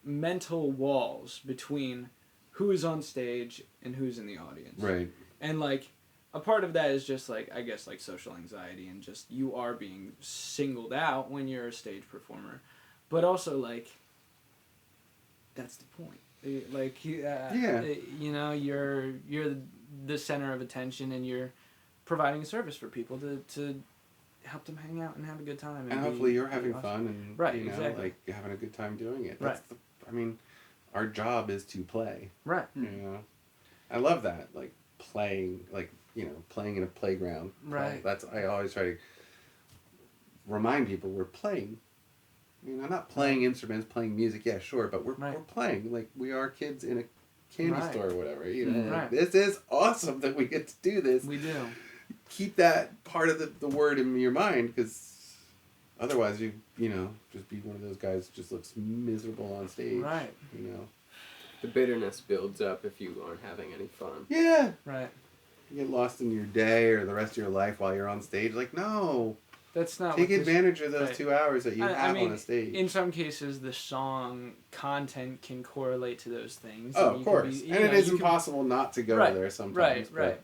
mental walls between who is on stage and who's in the audience.
Right.
And, like, a part of that is just, like, I guess, like, social anxiety and just you are being singled out when you're a stage performer. But also, like, that's the point. Like, you know, you're the center of attention and you're providing a service for people to help them hang out and have a good time.
And hopefully you're having fun and,
exactly.
like, having a good time doing it. That's our job is to play.
Right.
You know? I love that. Like, playing, like, you know, playing in a playground.
Right.
I always try to remind people we're playing. You know, not playing instruments, playing music, yeah, sure, but we're playing. Like, we are kids in a candy store or whatever, you know. Like, this is awesome that we get to do this.
We do.
Keep that part of the word in your mind, because otherwise you know, just be one of those guys who just looks miserable on stage.
Right.
You know.
The bitterness builds up if you aren't having any fun.
Yeah.
Right.
You get lost in your day or the rest of your life while you're on stage. Like, no.
That's not
take
what this-
advantage of those
right.
2 hours that you
I
have
mean,
on a stage.
In some cases, the song content can correlate to those things.
Oh,
and
of
you
course.
can be, you
And
know,
it is
you can-
impossible not to go
Right,
there sometimes.
Right,
but
right.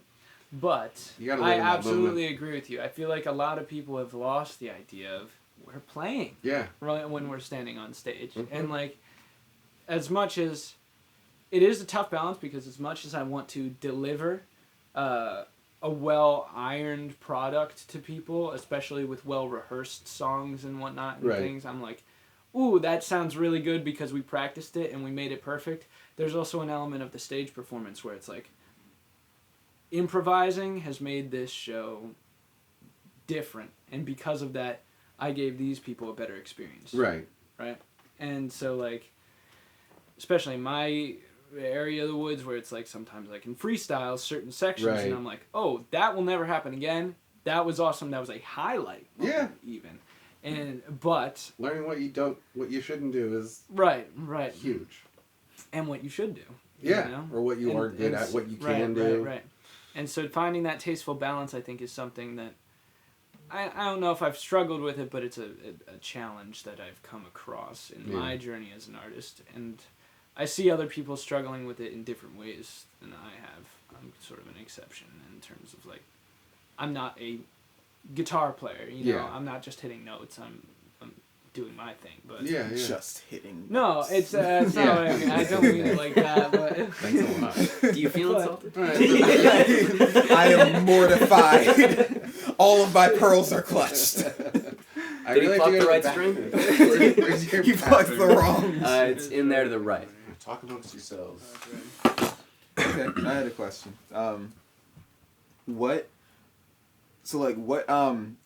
But
You gotta
I
live in that
absolutely
moment.
agree with you. I feel like a lot of people have lost the idea of we're playing
Yeah.
right when we're standing on stage.
Mhm.
And like, as much as it is a tough balance, because as much as I want to deliver a well-ironed product to people, especially with well-rehearsed songs and whatnot and
Right.
things, I'm like, ooh, that sounds really good because we practiced it and we made it perfect. There's also an element of the stage performance where it's like, improvising has made this show different, and because of that, I gave these people a better experience.
Right.
Right? And so, like, especially in my area of the woods where it's like sometimes I can freestyle certain sections,
Right.
and I'm like, oh, that will never happen again. That was awesome. That was a highlight.
Yeah.
Even. But
Learning what you shouldn't do is
right.
huge.
And what you should do.
Yeah.
You know?
Or what you are good at, what you can do.
Right. And so finding that tasteful balance, I think, is something that I don't know if I've struggled with it, but it's a challenge that I've come across in my journey as an artist. And I see other people struggling with it in different ways than I have. I'm sort of an exception in terms of, like, I'm not a guitar player, you know.
Yeah.
I'm not just hitting notes. I'm doing my thing, but
Yeah.
Just hitting.
no, it's not.
Yeah.
I don't mean it like that, but
Thanks a lot.
Do you feel
But-
insulted?
I am mortified. All of my pearls are clutched.
I
Did he
really
pluck
do
the
go
right
to
string?
Where's your
You plucked the
bathroom?
wrong.
It's in there to the right.
Talk amongst yourselves.
Okay, I had a question.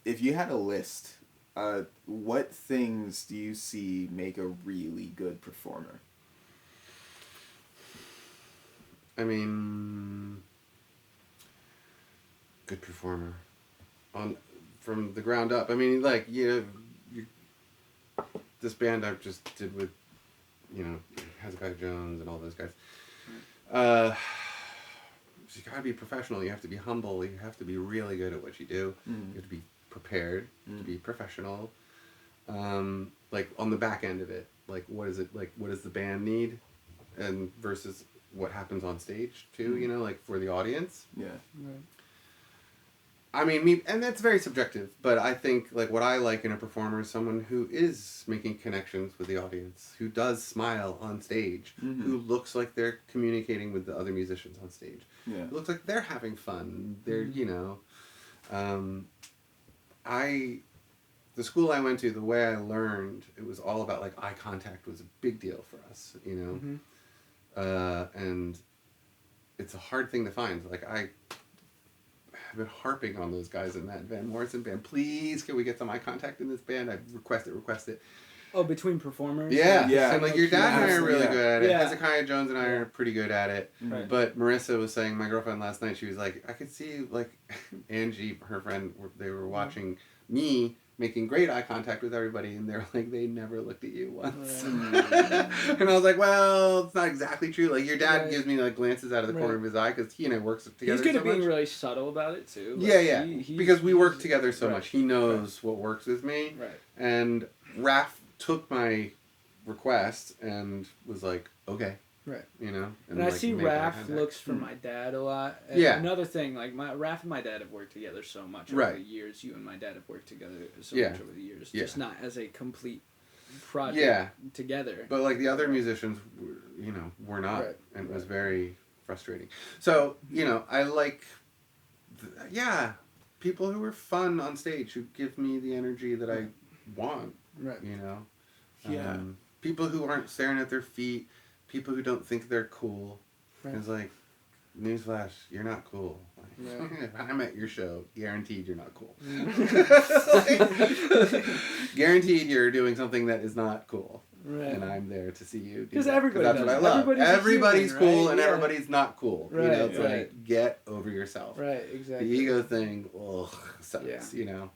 If you had a list, what things do you see make a really good performer?
I mean, good performer from the ground up. I mean, like this band I just did with, Hezekiah Jones and all those guys. You gotta be professional. You have to be humble. You have to be really good at what you do. You have to be prepared to be professional. Like on the back end of it, like what is it? Like what does the band need, and versus what happens on stage too? Like for the audience.
Yeah.
I mean, and that's very subjective, but I think like what I like in a performer is someone who is making connections with the audience, who does smile on stage, who looks like they're communicating with the other musicians on stage.
Yeah.
It looks like they're having fun. They're, the school I went to, the way I learned, it was all about like eye contact was a big deal for us, and it's a hard thing to find. Like I've been harping on those guys in that Van Morrison band. Please, can we get some eye contact in this band? I request it.
oh, between performers.
Yeah,
Yeah.
And like your dad and I are really
Absolutely,
good at it.
yeah.
Hezekiah Jones and I are pretty good at it.
Right.
But Marissa was saying, my girlfriend last night, she was like, I could see like Angie, her friend, they were watching me making great eye contact with everybody, and they're like, they never looked at you once. And I was like, well, it's not exactly true. Like your dad gives me like glances out of the corner of his eye because he and I work together.
He's good
so
at being
much.
really subtle about it too. Like,
Yeah. Because we work
he's-
together so
right.
much. He knows what works with me.
Right.
And Raph took my request and was like, okay.
Right.
And
I
like,
see
made eye
Raph
contact.
looks for my dad a lot. And
Yeah.
Another thing, like Raph and my dad have worked together so much over
Right.
the years. You and my dad have worked together so
Yeah.
much over the years.
Yeah.
Just not as a complete project
Yeah.
together.
But like the other musicians, were not.
Right.
And it was very frustrating. So, I like, people who are fun on stage, who give me the energy that I want,
Right.
Yeah.
People who aren't staring at their feet, people who don't think they're cool.
Right.
It's like, newsflash, you're not cool.
Right.
If I'm at your show, guaranteed you're not cool.
Mm.
Guaranteed you're doing something that is not cool.
Right.
And I'm there to see you do
'Cause
that,
everybody
that's
does
what I
it.
love.
Everybody's a human,
cool
right?
and
Yeah.
everybody's not cool.
Right,
It's
right.
like, get over yourself.
Right, exactly.
The ego thing, sucks,
Yeah.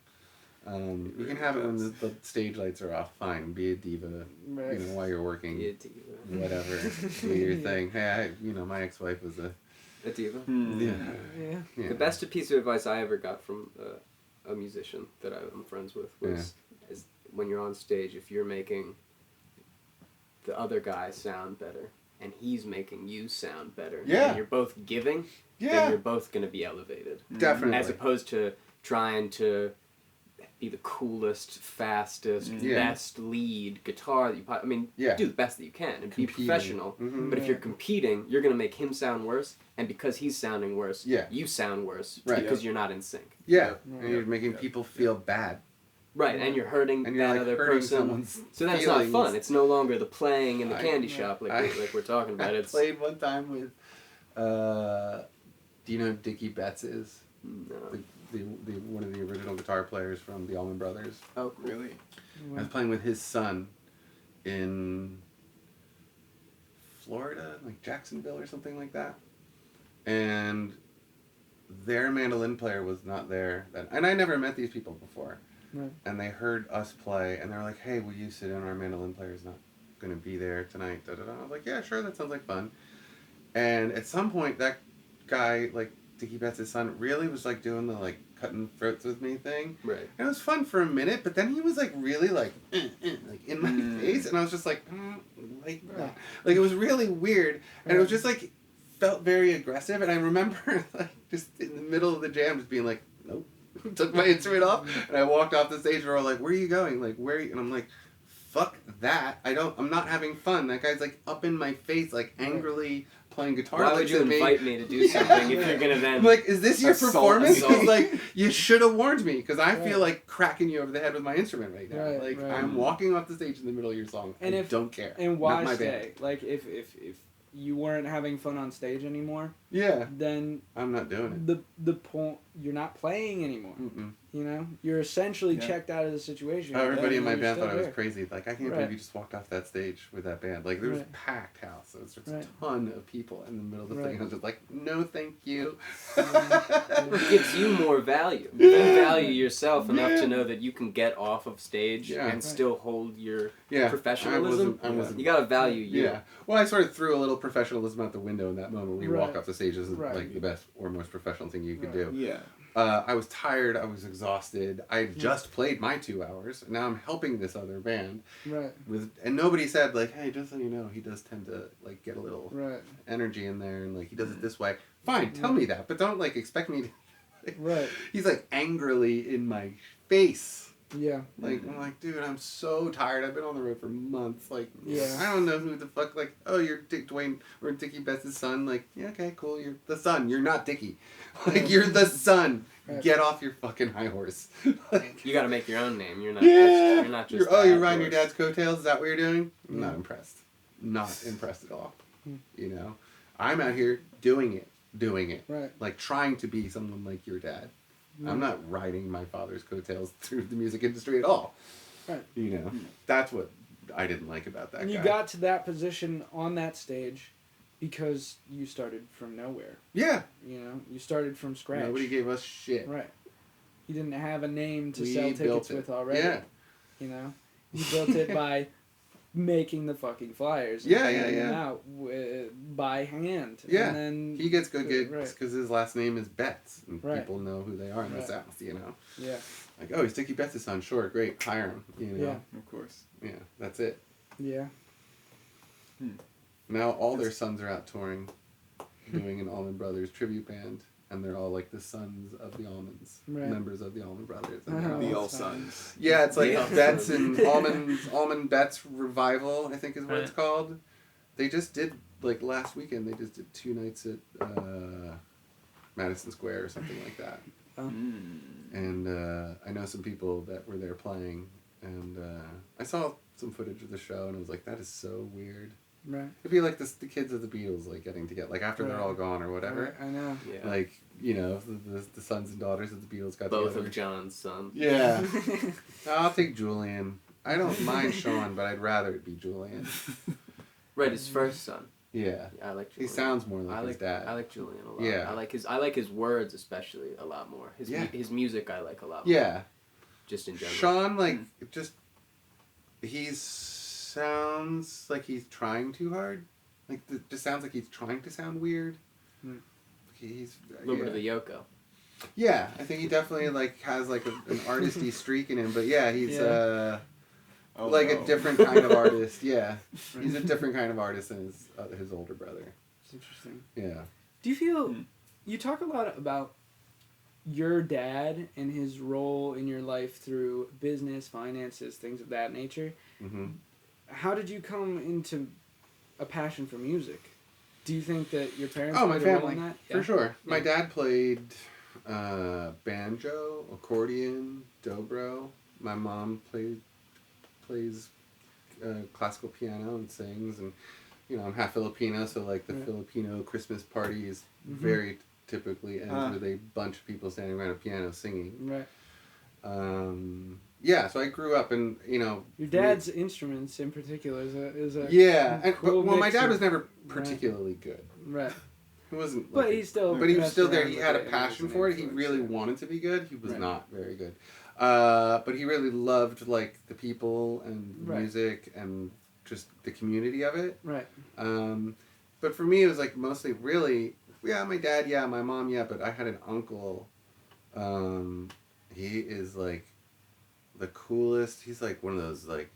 You can have it when the stage lights are off, fine, be a diva,
Right.
while you're working,
Yeah, diva.
whatever, do your thing. Hey, my ex-wife was
A diva.
yeah.
Yeah.
Yeah.
The best piece of advice I ever got from a musician that I'm friends with was is when you're on stage, if you're making the other guy sound better and he's making you sound better, and you're both giving, then you're both going to be elevated.
Definitely.
As opposed to trying to be the coolest, fastest, best lead guitar that you I mean, do the best that you can and be professional. But if you're competing, you're going to make him sound worse, and because he's sounding worse, you sound worse because you're not in sync.
And you're making people feel bad.
Right, and you're hurting
and you're
that
like
other
hurting
person.
someone's
So that's
feelings.
not fun. It's no longer the playing in the candy shop like we're talking about.
I
It's
played one time with, do you know who Dickie Betts is?
no.
The one of the original guitar players from the Allman Brothers.
Oh, really?
I was playing with his son in Florida, like Jacksonville or something like that. And their mandolin player was not there. And I never met these people before.
Right.
And they heard us play, and they were like, hey, will you sit in? Our mandolin player's not going to be there tonight. Da, da, da. I was like, yeah, sure, that sounds like fun. And at some point, that guy, like, Dickie Betts' son, really was, like, doing the, like, cutting throats with me thing.
Right.
And it was fun for a minute, but then he was, like, really, like in my face, and I was just like, like that. Like, it was really weird, and it was just, like, felt very aggressive, and I remember, like, just in the middle of the jam just being like, nope. Took my instrument off, and I walked off the stage, and we're all like, where are you going? Like, where are you? And I'm like, fuck that. I'm not having fun. That guy's, like, up in my face, like, angrily playing guitar.
Why would you invite me to do something if you're gonna then?
I'm like, is this your performance?
Assault.
Like, you should have warned me, because I feel like cracking you over the head with my instrument right now.
Right,
Like,
right.
I'm walking off the stage in the middle of your song.
And
I
if-
don't care.
And
Not
why
my
stay?
band.
Like, if you weren't having fun on stage anymore,
Yeah,
then
I'm not doing it.
the point, you're not playing anymore.
Mm-mm.
You know, you're essentially checked out of the situation.
Everybody in my
Then you're
band thought
still
I was
there.
crazy. Like, I can't believe you just walked off that stage with that band. Like, there was a packed house. There was just a ton of people in the middle of the thing. I was just like, no, thank you.
It gives you more value. You value yourself enough to know that you can get off of stage and still hold your professionalism.
I wasn't.
You gotta value you.
Yeah. Well, I sort of threw a little professionalism out the window in that moment. When you walk
Right.
off the stage isn't
Right.
like the best or most professional thing you could do.
Yeah.
I was tired. I was exhausted. I had just played my 2 hours. And now I'm helping this other band.
Right.
And nobody said, like, hey, just so you know, he does tend to, like, get a little
Right.
energy in there, and, like, he does it this way. Fine, tell me that, but don't, like, expect me to...
Right.
He's, like, angrily in my face.
Yeah.
Like, I'm like, dude, I'm so tired. I've been on the road for months. Like,
Yeah.
I don't know who the fuck, like, oh, you're Dwayne, or Dickie Betts' son. Like, yeah, okay, cool, you're the son. You're not Dickie. Like, you're the son.
Right.
Get off your fucking high horse. Like,
You gotta make your own name. You're not.
yeah.
You're not just.
You're
that
riding your
horse.
dad's coattails. Is that what you're doing? I'm not impressed. Not impressed at all. You know? I'm out here doing it.
Right.
Like, trying to be someone like your dad. I'm not riding my father's coattails through the music industry at all.
Right.
You know? That's what I didn't like about that
And
guy.
you got to that position on that stage because you started from nowhere.
Yeah.
You know, you started from scratch.
Nobody gave us shit.
Right. You didn't have a name to
We
sell
built
tickets
it.
with already.
Yeah.
You know, you built it by making the fucking flyers.
Yeah,
and
yeah,
handing them
yeah.
out by hand.
Yeah.
And then
He gets good gigs
Right.
because his last name is Betts. And
Right.
people know who they are in the
Right.
South, you know?
Yeah.
Like, oh, he's Dickie Betts' son. Sure, great. Hire him. You know?
Yeah.
Of course.
Yeah, that's it.
Yeah.
Now all their sons are out touring, doing an Allman Brothers tribute band, and they're all like the sons of the Almonds,
Right.
members of the Allman Brothers. And
Uh-huh.
they're
The
all-
All Sons.
Yeah, it's like
Yeah.
Betts and Allman Betts Revival, I think is what it's called. They just did, like last weekend, they just did 2 nights at Madison Square or something like that. And I know some people that were there playing, and I saw some footage of the show, and I was like, that is so weird.
Right.
It'd be like the kids of the Beatles, like getting together, like after they're
Right.
all gone or whatever.
Right, I know.
Yeah.
Like, you know, the sons and daughters of the Beatles got
Both
together.
of John's sons.
Yeah. I'll take Julian. I don't mind Sean, but I'd rather it be Julian.
Right, his first son.
Yeah.
I like
He
Julian.
sounds more like his dad.
I like Julian a lot.
Yeah.
I like his words especially a lot more. His music I like a lot more.
Yeah.
Just in general.
Sean, like, he sounds like he's trying too hard. Like, it just sounds like he's trying to sound weird.
Mm.
He's
A little bit of the Yoko.
Yeah, I think he definitely like has like an artisty streak in him. But yeah, he's a different kind of artist. Yeah, he's a different kind of artist than his older brother.
It's interesting.
Yeah.
Do you feel you talk a lot about your dad and his role in your life through business, finances, things of that nature?
Mm-hmm.
How did you come into a passion for music? Do you think that your parents
my
played a role
family
in that?
for sure.
Yeah.
My dad played banjo, accordion, dobro. My mom plays classical piano and sings, and I'm half Filipino, so like the Filipino Christmas party is very typically ends with a bunch of people standing around a piano singing.
Right.
Yeah, so I grew up and
your dad's instruments in particular is a
cool
mix
my dad
of-
was never particularly good.
Right.
He wasn't.
But
like,
he still.
But he was still there.
messed
He
around
had a
with it and
passion
was
for
an
it. He
influence,
really
yeah.
wanted to be good. He was
Right.
not very good. But he really loved like the people and the
Right.
music and just the community of it.
Right.
But for me, it was like mostly really, my dad, my mom, but I had an uncle. He is like the coolest. He's like one of those like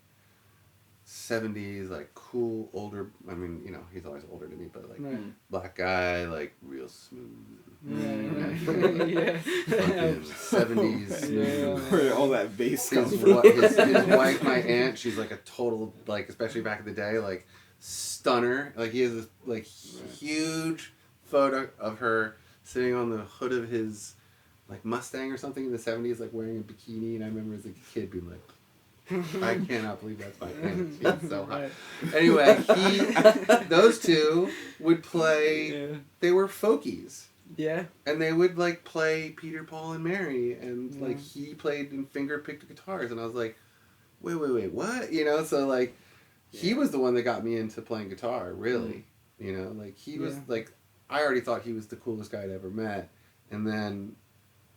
70s like cool older. I mean, he's always older than me, but like black guy, like real smooth.
Right. Yeah.
Fucking 70s smooth.
Where all that bass comes
His,
from.
his wife, my aunt, she's like a total, like, especially back in the day, like, stunner. Like, he has this, like, huge photo of her sitting on the hood of his, like, Mustang or something in the 70s, like, wearing a bikini. And I remember as a kid being like, I cannot believe that's my aunt. She's so hot.
Right.
Anyway, those two would play, they were folkies.
Yeah.
And they would, like, play Peter, Paul, and Mary, and, like, he played and finger-picked guitars, and I was like, wait, what? So, like, he was the one that got me into playing guitar, really. Like, he was, like, I already thought he was the coolest guy I'd ever met, and then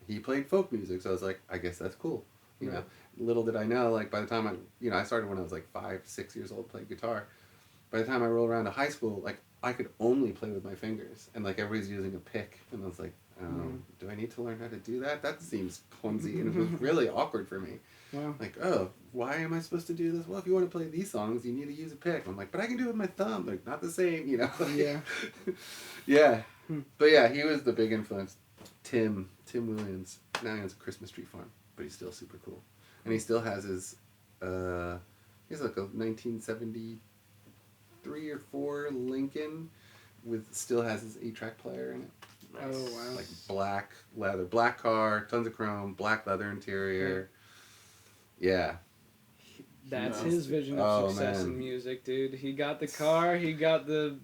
he played folk music, so I was like, I guess that's cool, you know. Little did I know, like, by the time I started when I was, like, 5, 6 years old playing guitar. By the time I rolled around to high school, like, I could only play with my fingers, and like everybody's using a pick, and I was like, do I need to learn how to do that? That seems clumsy, and it was really awkward for me.
Wow.
Like, why am I supposed to do this? Well, if you want to play these songs, you need to use a pick. I'm like, but I can do it with my thumb. Like, not the same,
Yeah.
Yeah. But yeah, he was the big influence. Tim Williams. Now he owns a Christmas tree farm, but he's still super cool, and he still has his. He's like a 1973 or 4 Lincoln still has his 8-track player in it.
Nice. Oh wow.
Like black leather, black car, tons of chrome, black leather interior. Yeah.
That's his vision of success in music, dude. He got the car, he got the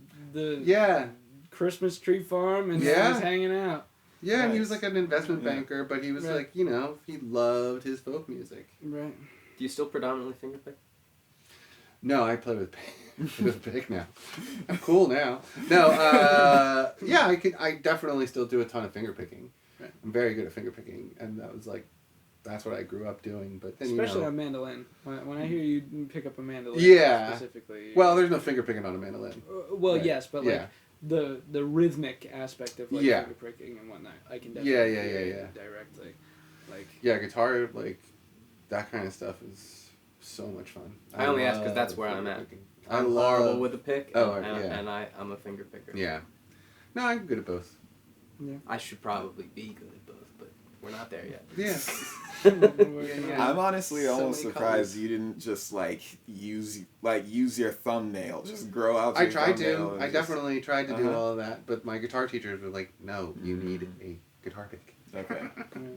Christmas tree farm, and he was hanging out.
Yeah, and he was like an investment banker, but he was like, he loved his folk music.
Right.
Do you still predominantly fingerpick?
No, I play with pick now. I'm cool now. No, I definitely still do a ton of finger picking.
Right.
I'm very good at finger picking, and that's what I grew up doing. But then
especially on mandolin. When I hear you pick up a mandolin, specifically.
Well, there's no finger picking on a mandolin.
Yes, but like the rhythmic aspect of like finger picking and whatnot, I can definitely directly. Like
guitar, like that kind of stuff is so much fun.
I only ask because that's where I'm at.
Picking.
I'm horrible with a pick, and
and
I'm a finger picker.
Yeah. No, I'm good at both.
Yeah.
I should probably be good at both, but we're not there yet.
Yeah.
I'm honestly
So
almost
many
surprised
colors.
you didn't just use your thumbnail, just grow out.
I
your
tried
thumbnail
to.
and
I
just-
definitely tried to do all of that, but my guitar teachers were like, "No, you need a guitar pick."
Okay.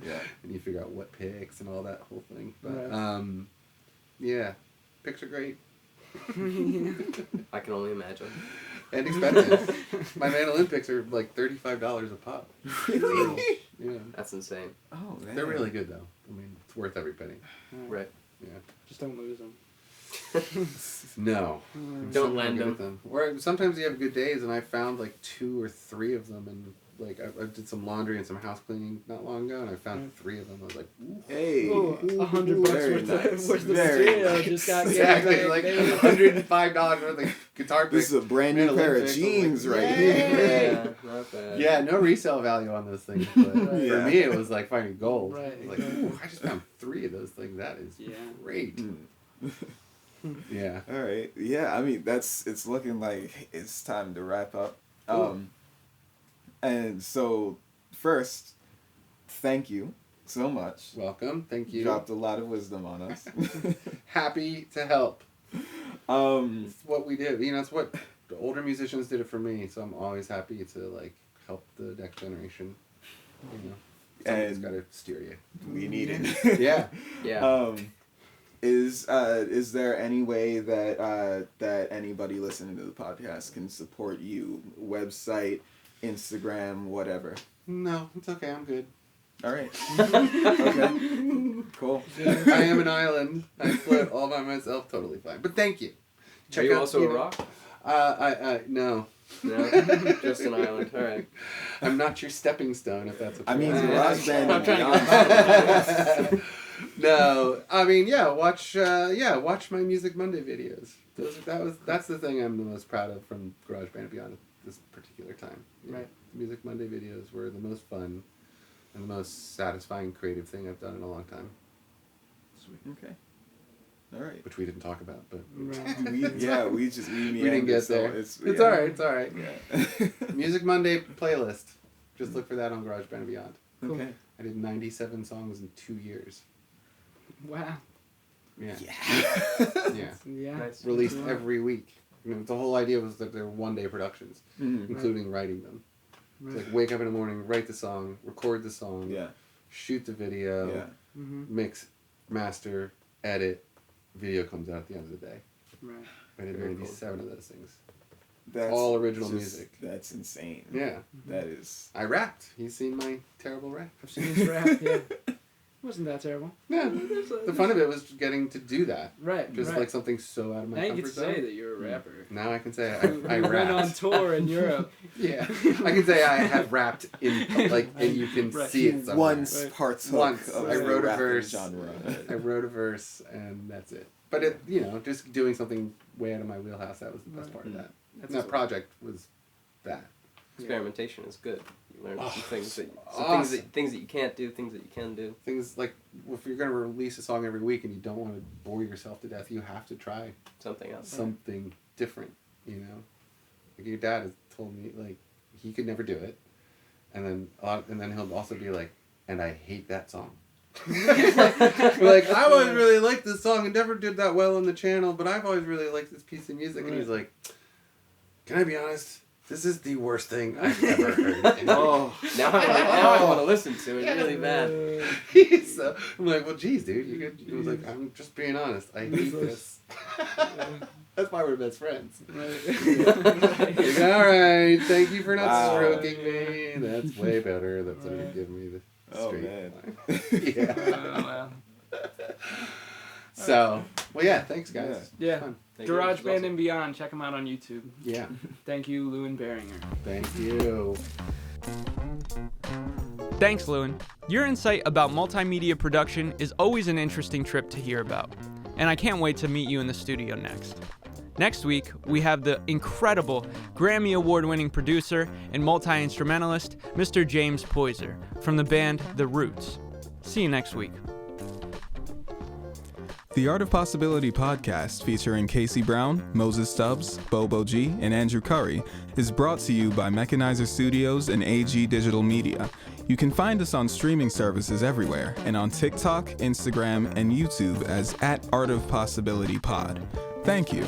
Yeah.
And you figure out what picks and all that whole thing. But
Right.
picks are great
I can only imagine.
and expensive. My mandolin picks are like $35 a pop.
Really?
Yeah,
That's insane.
Oh man.
they're really good though. I mean, it's worth every penny.
Right.
Yeah.
Just don't lose them.
No.
Don't
I'm
lend
good at
them.
Or sometimes you have good days, and I found like 2 or 3 of them in like I did some laundry and some house cleaning not long ago, and I found 3 of them. I was like, ooh.
Hey,
Ooh, $100
very
worth
nice.
of
Very
material
nice.
just got
Exactly,
given
like
back.
$105 worth of guitar picks.
this is a brand new
and
pair of
Olympics.
jeans
Like,
right
yay!
here.
Yeah, not bad.
Yeah, no resale value on those things, but
Right.
for me it was like finding gold.
Right,
Like,
exactly.
ooh, I just found 3 of those things. That is
Yeah.
great. Yeah.
All right. Yeah, I mean it's looking like it's time to wrap up. And so first, thank you so much.
Welcome. Thank you.
Dropped a lot of wisdom on us.
Happy to help.
um
It's what we do. You know, it's what the older musicians did it for me, so I'm always happy to like help the next generation. You know, someone's
And-
got to steer you.
we need it.
Yeah.
Yeah.
Is there any way that that anybody listening to the podcast can support you? Website, Instagram, whatever.
No, it's okay. I'm good.
All right. Okay. Cool.
I am an island. I float all by myself. Totally fine. But thank you.
Are you
out,
also
you
a
know-
rock?
No.
No, just an island. All right.
I'm not your stepping stone, if that's what
I
you
mean,
want.
Garage Band
I'm
and
trying to
Beyond.
No, I mean, watch my Music Monday videos. That's the thing I'm the most proud of from GarageBand and Beyond at this particular time. You know,
Right.
Music Monday videos were the most fun and the most satisfying creative thing I've done in a long time,
Okay. All right.
which we didn't talk about, but
Right.
We
we didn't
meandered,
get
so
there.
It's
It's all right. It's all right.
Yeah.
Music Monday playlist. Just look for that on GarageBand and Beyond.
Cool.
Okay.
I did 97 songs in 2 years.
Wow.
Yeah.
Yeah.
Yeah.
Yeah.
Nice.
Released
Wow.
every week. You know, the whole idea was that they were one-day productions,
Mhm.
including writing them.
Right.
It's like wake up in the morning, write the song, record the song,
Yeah.
shoot the video,
Yeah.
Mm-hmm.
mix, master, edit. Video comes out at the end of the day.
Right.
I did
Very
97 of those things.
That's
All original
just-
music.
That's insane.
Yeah.
That is.
I rapped. You've seen my terrible rap.
I've seen this rap. Yeah. Wasn't that terrible?
Yeah. The fun of it was getting to do that.
Right.
Just
right.
like something so out of my
now you
comfort
get to
zone.
say that you're a rapper.
Now I can say
You
I
went on
rapped.
tour in Europe.
Yeah, I can say I have rapped in like, and you can
Right.
see it somewhere.
Once
Right.
partook
Once.
of
I
the
wrote a
rapping
verse.
genre.
I wrote a verse, and that's it. But it, you know, just doing something way out of my wheelhouse. That was the best
Right.
part of that.
That's
And that
cool.
project was that.
Experimentation is good. You learn
Oh,
some things that
awesome.
things that you can't do, things that you can do.
Things like if you're gonna release a song every week and you don't want to bore yourself to death, you have to try
Something else.
something different. You know, like your dad has told me like he could never do it, and then he'll also be like, and I hate that song. Like I always really liked this song and never did that well on the channel, but I've always really liked this piece of music. And he's like, can I be honest? This is the worst thing I've ever heard.
Oh.
Now I want to listen to it really bad.
So I'm like, well, geez, dude, you could. He was like, I'm just being honest. I hate this. That's why we're best friends.
Right.
Like, all right, thank you for not
Wow.
stroking me. That's way better. That's what you give me the
Oh,
straight
man.
line. Yeah.
Wow.
So, well, yeah, thanks, guys.
Yeah.
Fun.
Thank you.
Garage
This was
Band
awesome.
and Beyond. Check them out on YouTube.
Yeah.
Thank you, Lewin Barringer.
Thank you.
Thanks, Lewin. Your insight about multimedia production is always an interesting trip to hear about, and I can't wait to meet you in the studio next. Next week, we have the incredible Grammy Award-winning producer and multi-instrumentalist, Mr. James Poyser, from the band The Roots. See you next week.
The Art of Possibility podcast, featuring Casey Brown, Moses Stubbs, Bobo G, and Andrew Curry, is brought to you by Mechanizer Studios and AG Digital Media. You can find us on streaming services everywhere, and on TikTok, Instagram, and YouTube as @ArtofPossibilityPod. Thank you.